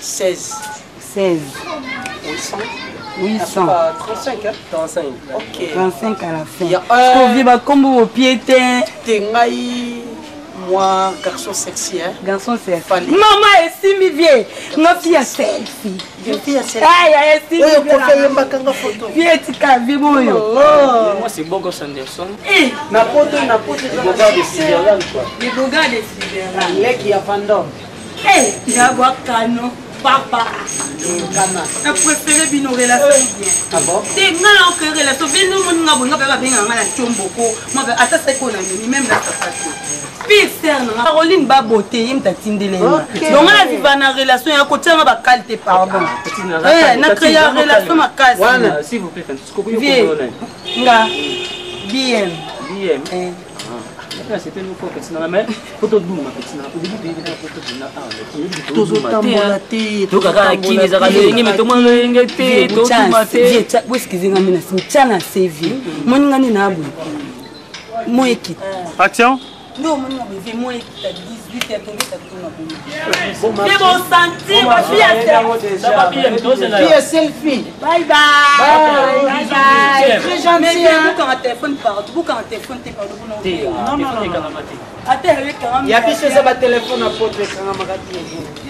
16. 800. 35 hein? 35. OK. 35 à la fin. Parce qu'on vit comme au pied Tengai moi, garçon sexy, hein? Garçon sexy. Maman est si vieille. Ma fille est sexy. Fille est sexy. Aïe, elle est si vieille. Viens, tu as vu moi. Moi, c'est Bogos Anderson. Eh, na poto. Les Bogards de Sutherland, quoi. Les Bogards de Sutherland. Les qui a Vandom. Eh, il y a un canon. Papa. Je préfère bien nos relations. Ah bon? C'est nga on crée relation. Bien nous on nga bonga baba bien nga la chomboko. Moi ben ata c'est qu'on a mis même la façon. Puis c'est na Caroline ba beauté im ta tindele. Donc on a vivre na relation ya côté nga ba qualité pardon. Eh na créer relation ma casse. Voilà, s'il vous plaît, ce que vous voulez. Nga bien. Bien. C'était une fois que tu n'as pas photo de boum, tu n'as pas photo de Action. Non, mon nom est moins 18 h mais bon senti, ma fille a selfie. Bye bye. Très gentil. Quand un téléphone part, tu quand un téléphone t'es pas non. Attends, il y a plus ça ma téléphone à porte quand on m'a dit.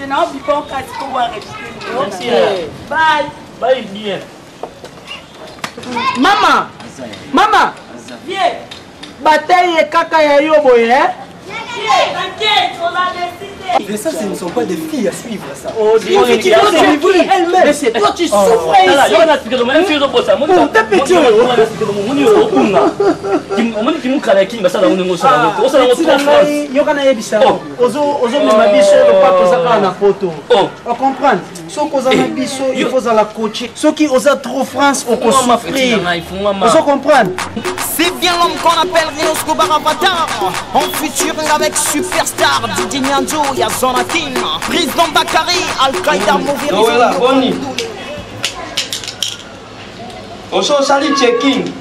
Je n'ai pas encore qu'à ce qu'on va rester. Bye. Bye bien. Maman. Viens. Bataille et caca ya yo boy, hein? T'inquiète, on a décidé. Mais ça, ce ne sont pas des filles à suivre, ça. Oh, dis moi, tu elle-même. Mais c'est toi, tu souffres ici. Il faut la coacher. Ceux qui osent trop France, on peut souffrir. Vous comprenez? C'est bien l'homme qu'on appelle Rino Scobar Avatar. En futur avec Superstar, Didi Nyanjo, y'a Zonatin, Président Bakary, Al-Qaïda, Mouvir. Noëlla, Bonnie. Oso sali checking.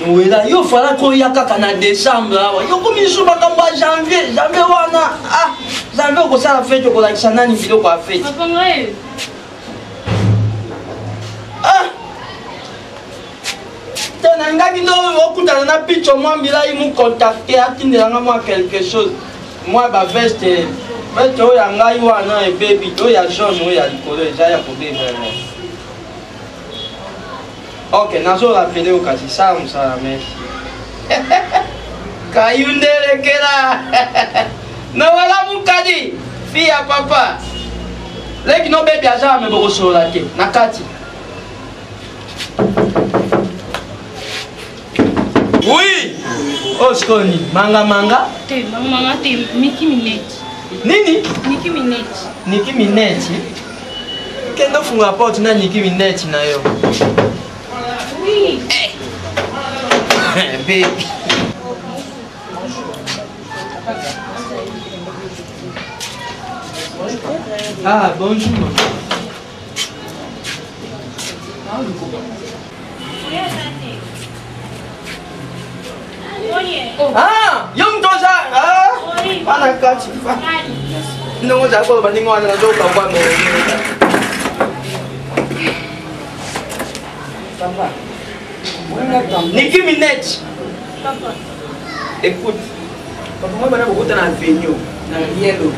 Noëlla, yo fala ko yaka na décembre awa. Yo komi so makambo janvier wana. Ah, janvier ko sala fête ko la kisana ni biloko a fête. Papa ngai. Nangaki no okutana na picho moi milai mu contacter atindelanga moi quelque chose. Moi ba veste oya ngai wana e baby oya jaune oya likolo eza ya kobe vert. OK, nazo rappeler au kasi ça musala merci. Kayundele kela. No wala mukadi. Fia papa. Leki no baby aza me boko sola te nakati. Oui. Oh, skoni. Manga. Te, manga te, Nicki Minaj. Nini? Nicki Minaj. Nicki Minaj. Kendo funga porte na Nicki Minaj na yo. Oui. Baby. Ah, bonjour. Ah, yom toza. Ah, pana kati. Ndongo za kwa bandingo wana ndoka kwa mo. Nicki Minaj. Papa. Écoute. Papa, moi, bana bokota na avenue, na yellow.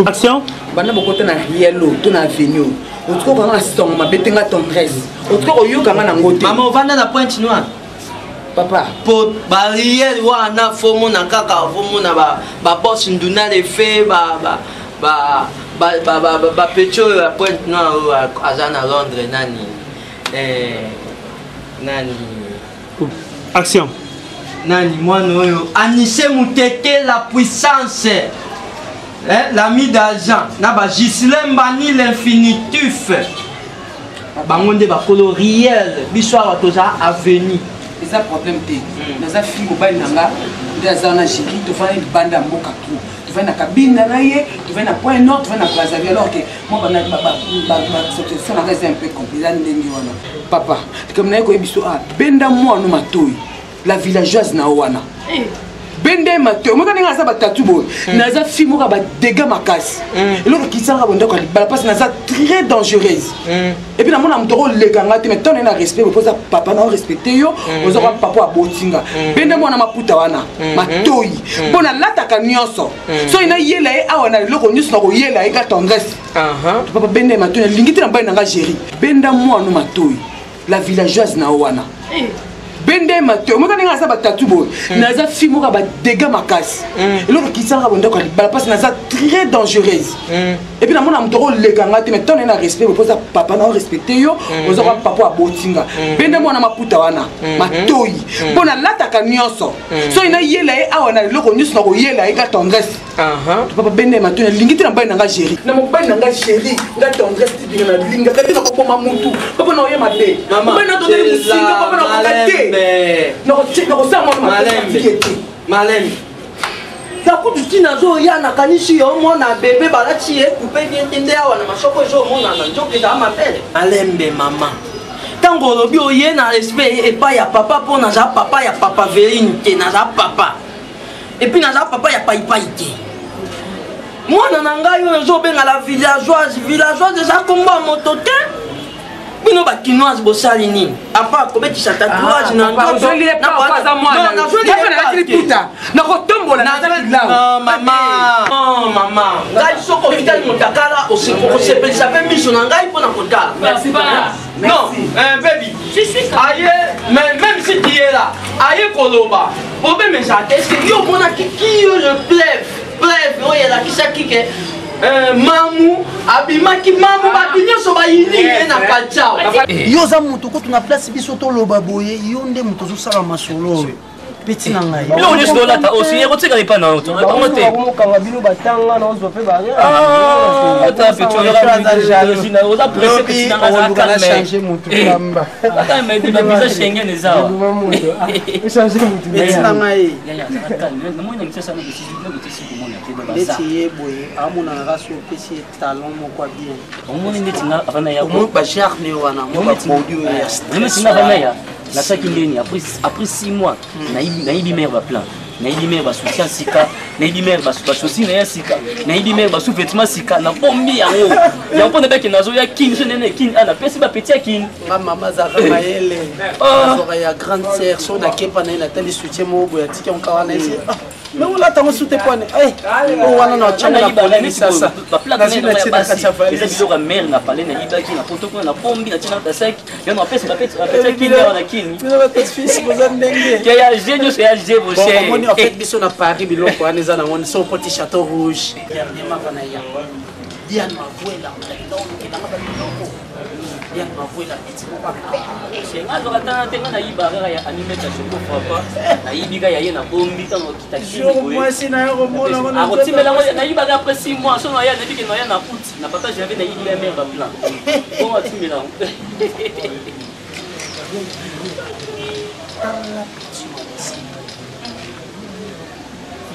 Action. Bana bokota na yellow, to na avenue. Otko kanga song mabetenga tendresse. Otko oyoka nga na ngote. Maman ovanda na Pointe Noire. Papa, pour barrière wana fomo na kaka fomo na ba boss nduna le fait ba pecho la Pointe Noire azana Londres nani Action. Nani mwana oyo Anissé Moutete la puissance, l'ami d'argent na ba Gislain Mbani l'infinitif bangonde ba coloriel biswa toza avenue. c'est un problème. Dans un film mobile, tu as un agile, tu vas une bande à Moka. Tu vas dans la cabine, tu vas dans le point nord, tu vas dans la Brazzaville. Alors que moi, c'est un peu compliqué. Papa, comme nous avons dit, Benda moi, nous matouille. La villageoise na wana. bende mate omeka ndenge aza batatu boye naza fille moko ba dégâts makasi eloko kisanga bonde ko libala parce naza très dangereuse et puis namona mutoko lekanga te mais tonne na respect poza papa na respecter yo ozo kwa papa abotinga bende mwana maputa wana matoi bona lataka nyonso so ina yela e awana eloko nyonso na ko yela e ka tendresse papa bende matoi lingiti na bana nga géri benda mwana matoi la villageoise na wana bende mate omeka ndenge aza batatu boye naza fille moko ba dégâts makasi eloko kisanga bonde ko libala parce naza très dangereuse et puis namona mutoko lekanga te mais tonne na respect poza papa na respecter yo ozo kwa papa abotinga bende mwana maputa wana matoi bona lataka nyonso so ina yela e awana eloko nyonso na ko yela e ka tendresse papa bende matoi lingiti na bana nga géri na mobali na nga géri nga tendresse ti na linga ka te na ko poma mutu papa na oye mabe bana to de musinga papa na ko kate Malem. Nakutu tina zo ya nakanisi yo mona bebe balati ekupe bietende awa na masoko ezo mona na njoke za mapele. Malembe mama. Tango lobi oye na respect epai ya papa po na za papa ya papa Verine te na za papa. Et puis na za papa ya paipai te. Mwana na ngai oyo zo benga la villageoise eza komba moto te. Bino ba kinoise bosali nini apa kobetisa tatouage na ndoto na kwaza mwana na joli puta na kotombola na zala mama ngai soko vitali motakala oseko sepelisa pe miso na ngai pona kotala merci pas non baby aye même si tu es là aye koloba obe mensate est-ce que yo mona ki yo je plève oye la kisaki ke mamu abimaki mamu babinyoso bayini na kachao yo za mutu ko tuna place biso to loba boye yo nde mutu zo sala masolo petit na ngai bilo onyeso dola ta osi yeko tseka lipa na oto bango te ko kanga bino batanga na ozo pe ba ata petit na oza presse petit na nga za changer mutu kamba ata me di ba visa Schengen ezao changer mutu petit na ngai ya na mwana mtesa na bisi na bisi kumona ke ba ndeti yeboye amona na raso pesi talon moko bien omoni ndeti nga avana ya ko ba charme wana mo ba produit ya ndeti nga avana ya na saki ndeni après 6 mois nayibi mère ba plan nayibi mère ba soutien sika nayibi mère ba chaussure na sika nayibi mère ba sous-vêtements sika na bombi yango ya mpona beke nazo ya kin nene kin ana pesi ba petit kin mama zaka mayele oh ya grande sœur so na kepa na ina tali soutien mo bo ya tiki on kawana isi mais on l'attend sous tes points oh wana na chana la police sasa ba plaque na ya basi eza biloka mère na parler na yibaki na protocole na bombi na tina ta sec yo na pesi ba petit kin na kin bino ba petit fils boza ndenge ya genio c'est ya je bosé en fait biso na Paris biloko wana eza na ngone so petit château rouge dernièrement kana ya Diane Mavuela Diane Mavuela petit papa senga zo katana tenga na yibaka ya animé ta choko papa na yibika ya yena bombi tango kitaki moi si na yo mona mona akotimela na yibaka après 6 mois so na ya ndiki na ya na août na papa j'avais na yibika mère ba plan bon atimela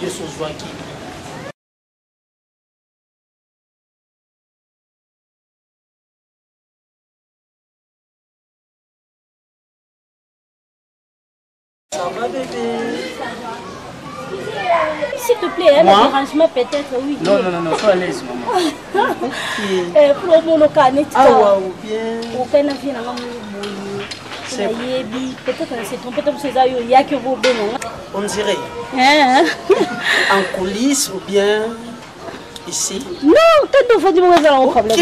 Jesus vai aqui. Ça va bébé? S'il te plaît, un arrangement peut-être, oui. Non, sois à l'aise, maman. Pour mon local, ah ouais, bien. Aucun avis n'a peut-être que c'est trompé comme c'est ça, il y a que vous on dirait. En coulisses ou bien ici? Non, peut-être qu'il faut dire que vous avez un problème. Ok,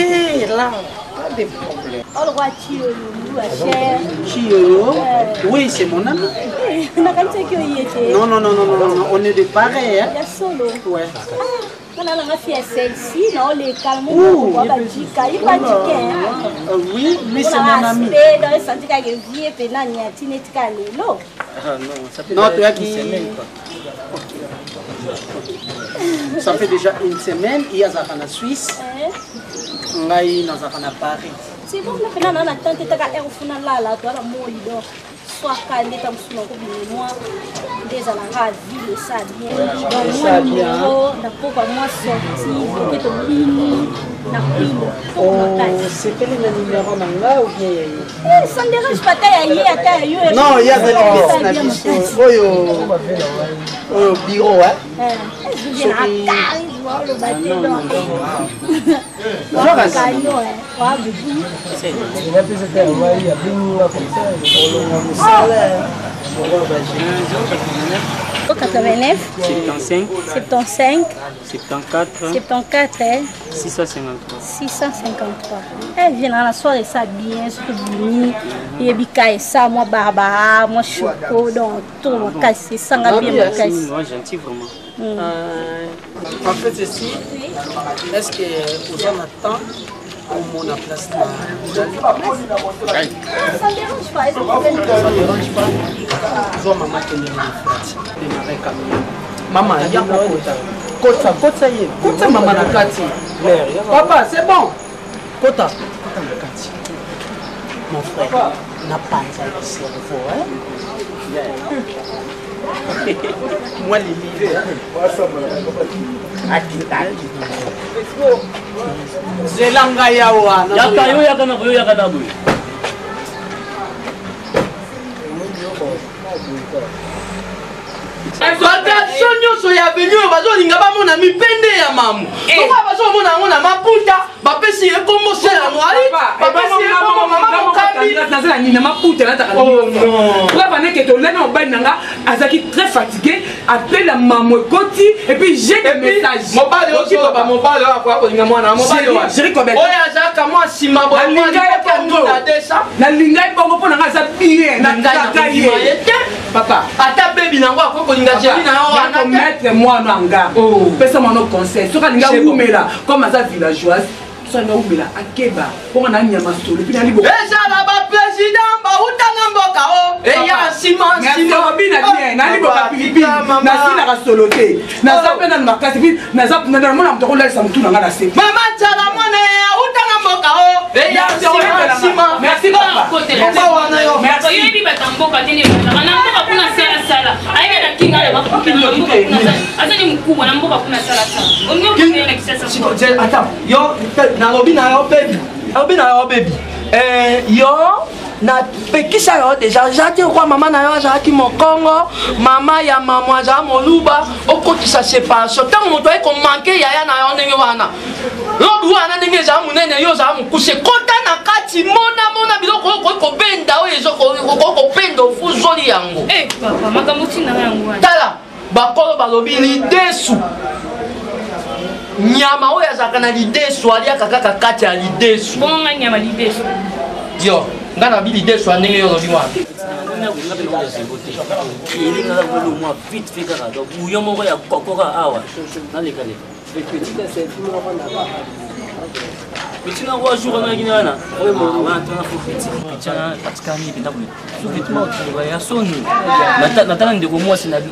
là, pas de problème. Oh, le roi Chiolo, la chère. Chiolo? Oui, c'est mon ami. Non, on est de pareil. Il y a solo. Ouais. On a la fille celle-ci, non, les calmes, on va dire, oui, mais c'est mon ami. Dans le senti qu'il y a vie et puis là, il y a une petite calme. Non, ça fait déjà une semaine. Ça fait déjà une semaine, il y a Zara en Suisse. Il y a Zara en Paris. C'est bon, on a une tante qui a un là, toi, la moi, soit calme, comme si on moi. des à la ville, ça bien. Donc, moi, numéro, pourquoi moi sorti, pour que tu c'est quel est le numéro là ou bien ça ne dérange pas, ta non, il y a des bureau, hein? Au 89 75 75 74 74 653 653. Elle vient dans la soirée, ça bien, surtout Bini, et Bika et ça, moi Barbara, moi Choco, donc tout mon casse, ça va bien mon casse. Moi gentil vraiment. En fait, ceci, est-ce que vous en attendez au monde à place Ça ne dérange pas, est-ce que ça ne dérange pas. Zo maman qui est venue maman, il y a Kota maman na kati. Papa, c'est bon. Kota na kati. Mon frère, n'a pas de cerveau, hein? Moi, les livres. C'est l'anga yawa. Yakayo yakana boyo yakana boyo. Attention nyonso ya venu bazolinga bamona mipende ya mamu soka bazomona yango na maputa bapesi ye kombo sela mwali bapesi ye kombo mama mokambi nazala nina maputa nataka pour que tolena mobali nanga azaki très fatigué appelle mamu ekoti et puis j'ai des messages mobali ozo ba mobali akwa kolinga mwana mobali wa Chéri Kobel oya azaka mwa sima bo na lingai bongo pona ngasa bien na kakaye papa ata bebi nango akwa kolinga chéri na yo wana mettre moi na nga pesa moi no conseil soka linga umela comme ça villageoise ça na umela akeba pour na nyama solo puis na libo eza la ba président ba utanga mboka o eya sima bina bien na libo ka pilipili na sina ka solo te na za pena na makasi puis na za na mona mtoko la sa mtu na nga na se mama tsala mwana utanga mboka o eya sima merci papa merci yebi batamboka tene na mboka kuna sala sala aina na kinga ya mafupi na mboka kuna asani mkubwa na mboka kuna sala sala onyo kuna na kisasa attends yo na lobi na yo baby yo na pekisa yo déjà jati kwa mama na yo azalaki mokongo mama ya mama azala moluba okotisa séparation ntango moto ayi komanke yaya na yo ndenge wana lobi wana ndenge ezala monene yo ozala mokuse kota na kati mona biloko okoki kobenda oyo okoki kopenda ofuzoli yango papa makambo ntina yango tala bakolo balobi lidesu nyama oyo azalaka na lidesu aliaka kaka kati ya lidesu bonga nyama lidesu yo nga na bi lidesu andenge yo lobi wana elinga kolo mwa vite fait kaka donc bouillon moko ya kokoka awa nalekale petit na kwa jour na kini wana oyo mwana tona fo petit chana katika ni penda bulu so vêtement ya soni nataka ndeko mwasi na bi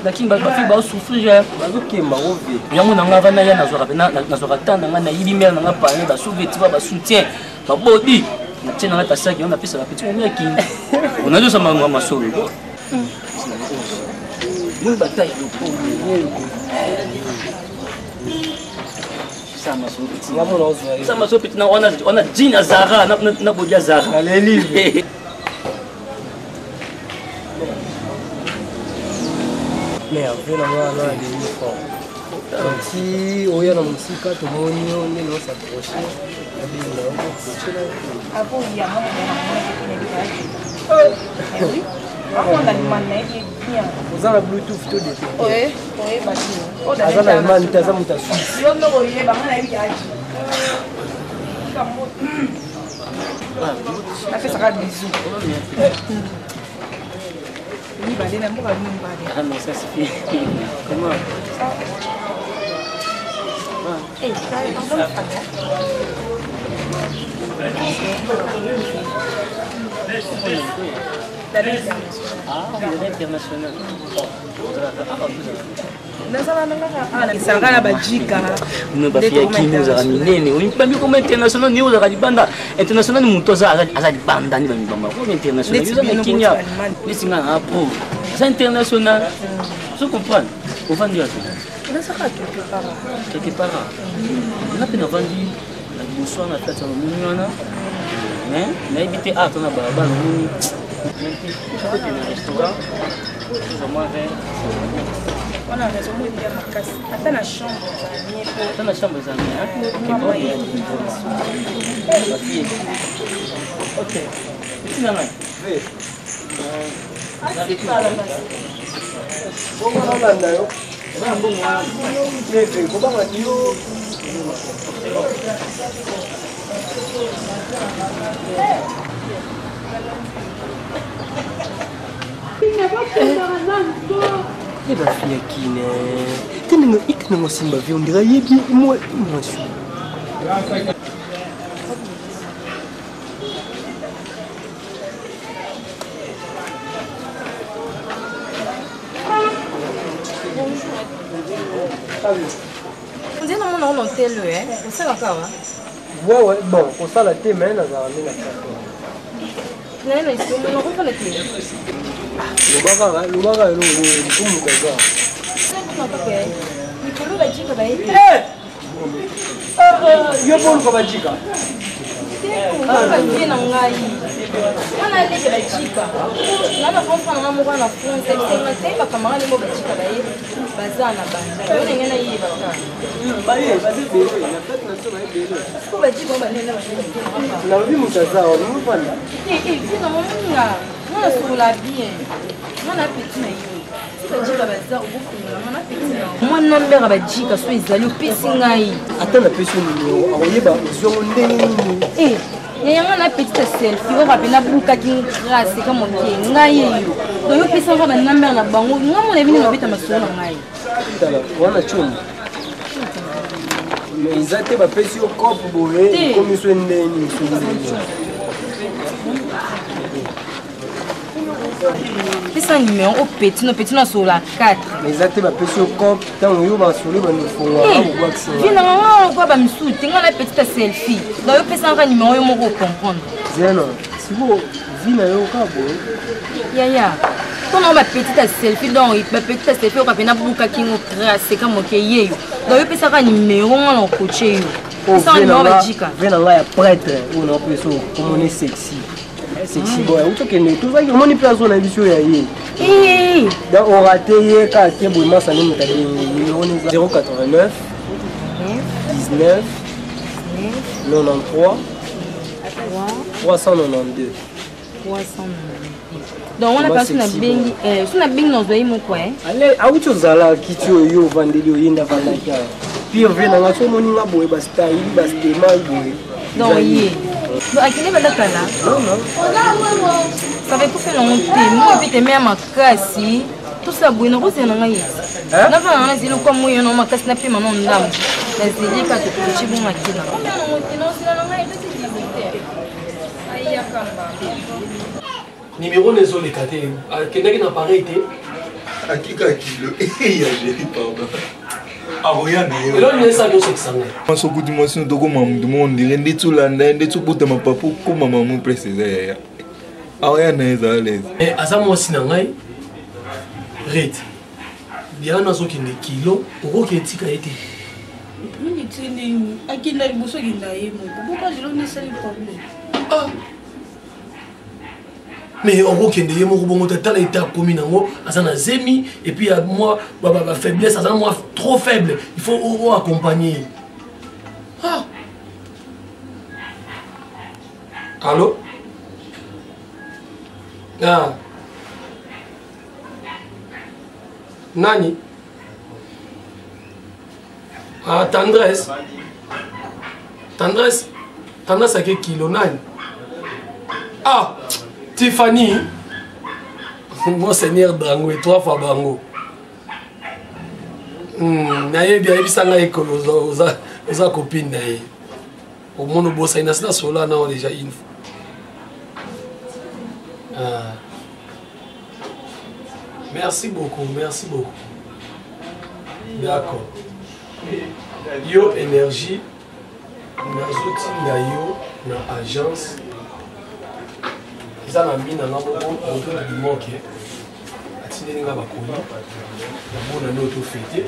lakini bafi baosouffrir bazokemba ovie yango nanga vana ya nazwaka temps nanga nayibi mere nanga pane basouvetima basoutien babodi natie nanga tasaki yo napesaka petit momi akini onazosama masolo batai sama so petit na ona jina Zara na bodia Zara les livres mais après la mwana na des uniformes si oya na musika tomoni yo neno s'approcher abinga ko hapo ya mama na mama ozala bluetooth to de oye basi azala imani taza mutasu yo ndo oye banga na bibi aji afesaka bizu libale na mboka limbale ah non ça suffit comment international esanga na bajika no bafia kini ozala minene oyibambi koma international ni ozala libanda international ni moto aza libanda ni bamibamba koma international yoza na kenya esinga na po C'est international. Je comprends. On vend du quelque part. On a pu vendre la bonsoir, on a fait ça au monde. Mais on a évité à ton abat. Je peux tenir un restaurant. On a raison de dire ma casse. Attends la chambre. Attends la chambre, ça ok. Ici, là, Eh bien, fille, qui n'est. Tenez-nous, il Simba, on dirait bien, moi, je suis. On dit non, non, non, tel, on sait encore. Ouais, bon, on sait la thé, mais on a ramené la carte. Non, non, on va pas la thé. Le bagarre, moi nombre abajika so ezali opesi ngai ata na pesi numéro akoyeba ozongo ndenge nini yayanga na petite selfie oyo bapena bukaki grâce ka moke ngai eyo oyo opesanga banambere na bango nga mona ebini nabeta masolo na ngai tala wana chombo eza te bapesi yo cope boye ekomi so ndeni pesa numéro au petit no sur la 4 exacte bapesi yo cope ntango yo basolo bamifonga vina mama kwa bamisuti nga na petite selfie donc yo pesanga numéro yo moko comprendre zeno siko vina yo ka boye yaya mpona bapetite selfie donc bapetite selfie okapena bukaki ngo grâce ka moke yeyo donc yo pesaka numéro nga na okoche yo pesanga numéro bajika vena nga ya prêtre oyo na opesa okomone sexy sexy boy utokende tozaki omoni mpe azona biso ya ye donc orate ye kaka te boye masani moto abengi numéro 089 19 93 392 donc wana mpe so na bengi nazwai moko awuti ozalaki ti oyo ovandeli oyenda vandaki awa pire ve nanga so omoni nga boye bastyle bastema boye donc ye donc akende badakala save kofela ngo te moi mpe temea makasi tosa boye nakozela na ngai yeti navana nga nazeli kwa moyo na makasi napema no ndambo nazeli kaka tokoci bomakila numéro nezoleka te akendaki na pareil te akika kilo ya géri pardon aroya na yo elo nesa byo sekisanga masokuti mwasi tokoma mutu mo ndire nde tolanda nde tobuta mapapu koma mamu presse eza yaya aroya na eza alaise aza mwasi na ngai ret bia nazokende kilo okoki etika ye te akenda liboso akenda ye moko boka lelo nesali problème mais okokende ye moko bongo tala ete akomi nango aza na zemi et puis moi bafaiblesse aza na moi trop faible il faut accompagner allo nani tendresse ake kilo nani Tiffany, mon seigneur Drango et 3 fois Brango. Nayebi sanga ekolo oza copine na ye. Au monde bossa ina sala sola na déjà une fois. Merci beaucoup. D'accord. Yo énergie nazoti na yo na agence. Ils ont mis dans l'enveloppe de moque. bakonsidere nga bakoli namona nde otofete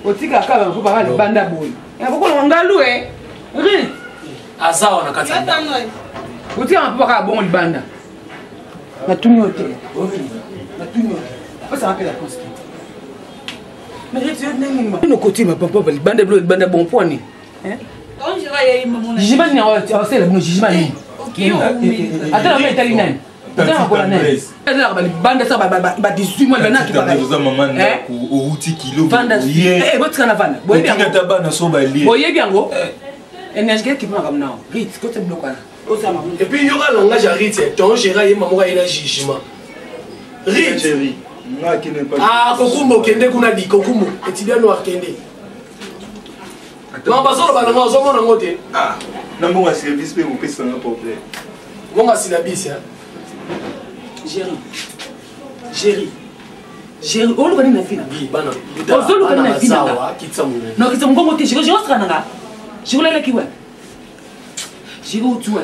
otikaka bango baka libanda boye yakokolonga ngalu ri aza wana kati otikaka mpo baka bongo libanda natuni yo te natuni yo te opesaka mpe la constitute nokotima papa libanda bilo libanda bon pwani jugement nini awasala bino jugement nini ata naba etali nani atanakola nani atalaka balibanda sa ba 18 mois outi kilo botikana vanda boyebi yango énergie keke kiponaka mnao rit kote biloko wana epuis yoka langage ya rit ton géra ye mamoka ye na jugement rit kokumba okende kuna di kokumba étudiant noir kende mabasolo bananga ozomona ngo te nambonga service mpe kopesanga problème bonga silabisi Géri, oluka nini na fina bana ozoluka nini na fina no kitsa mongongo te jiro saka nanga jiro leleki wa jiro utu wa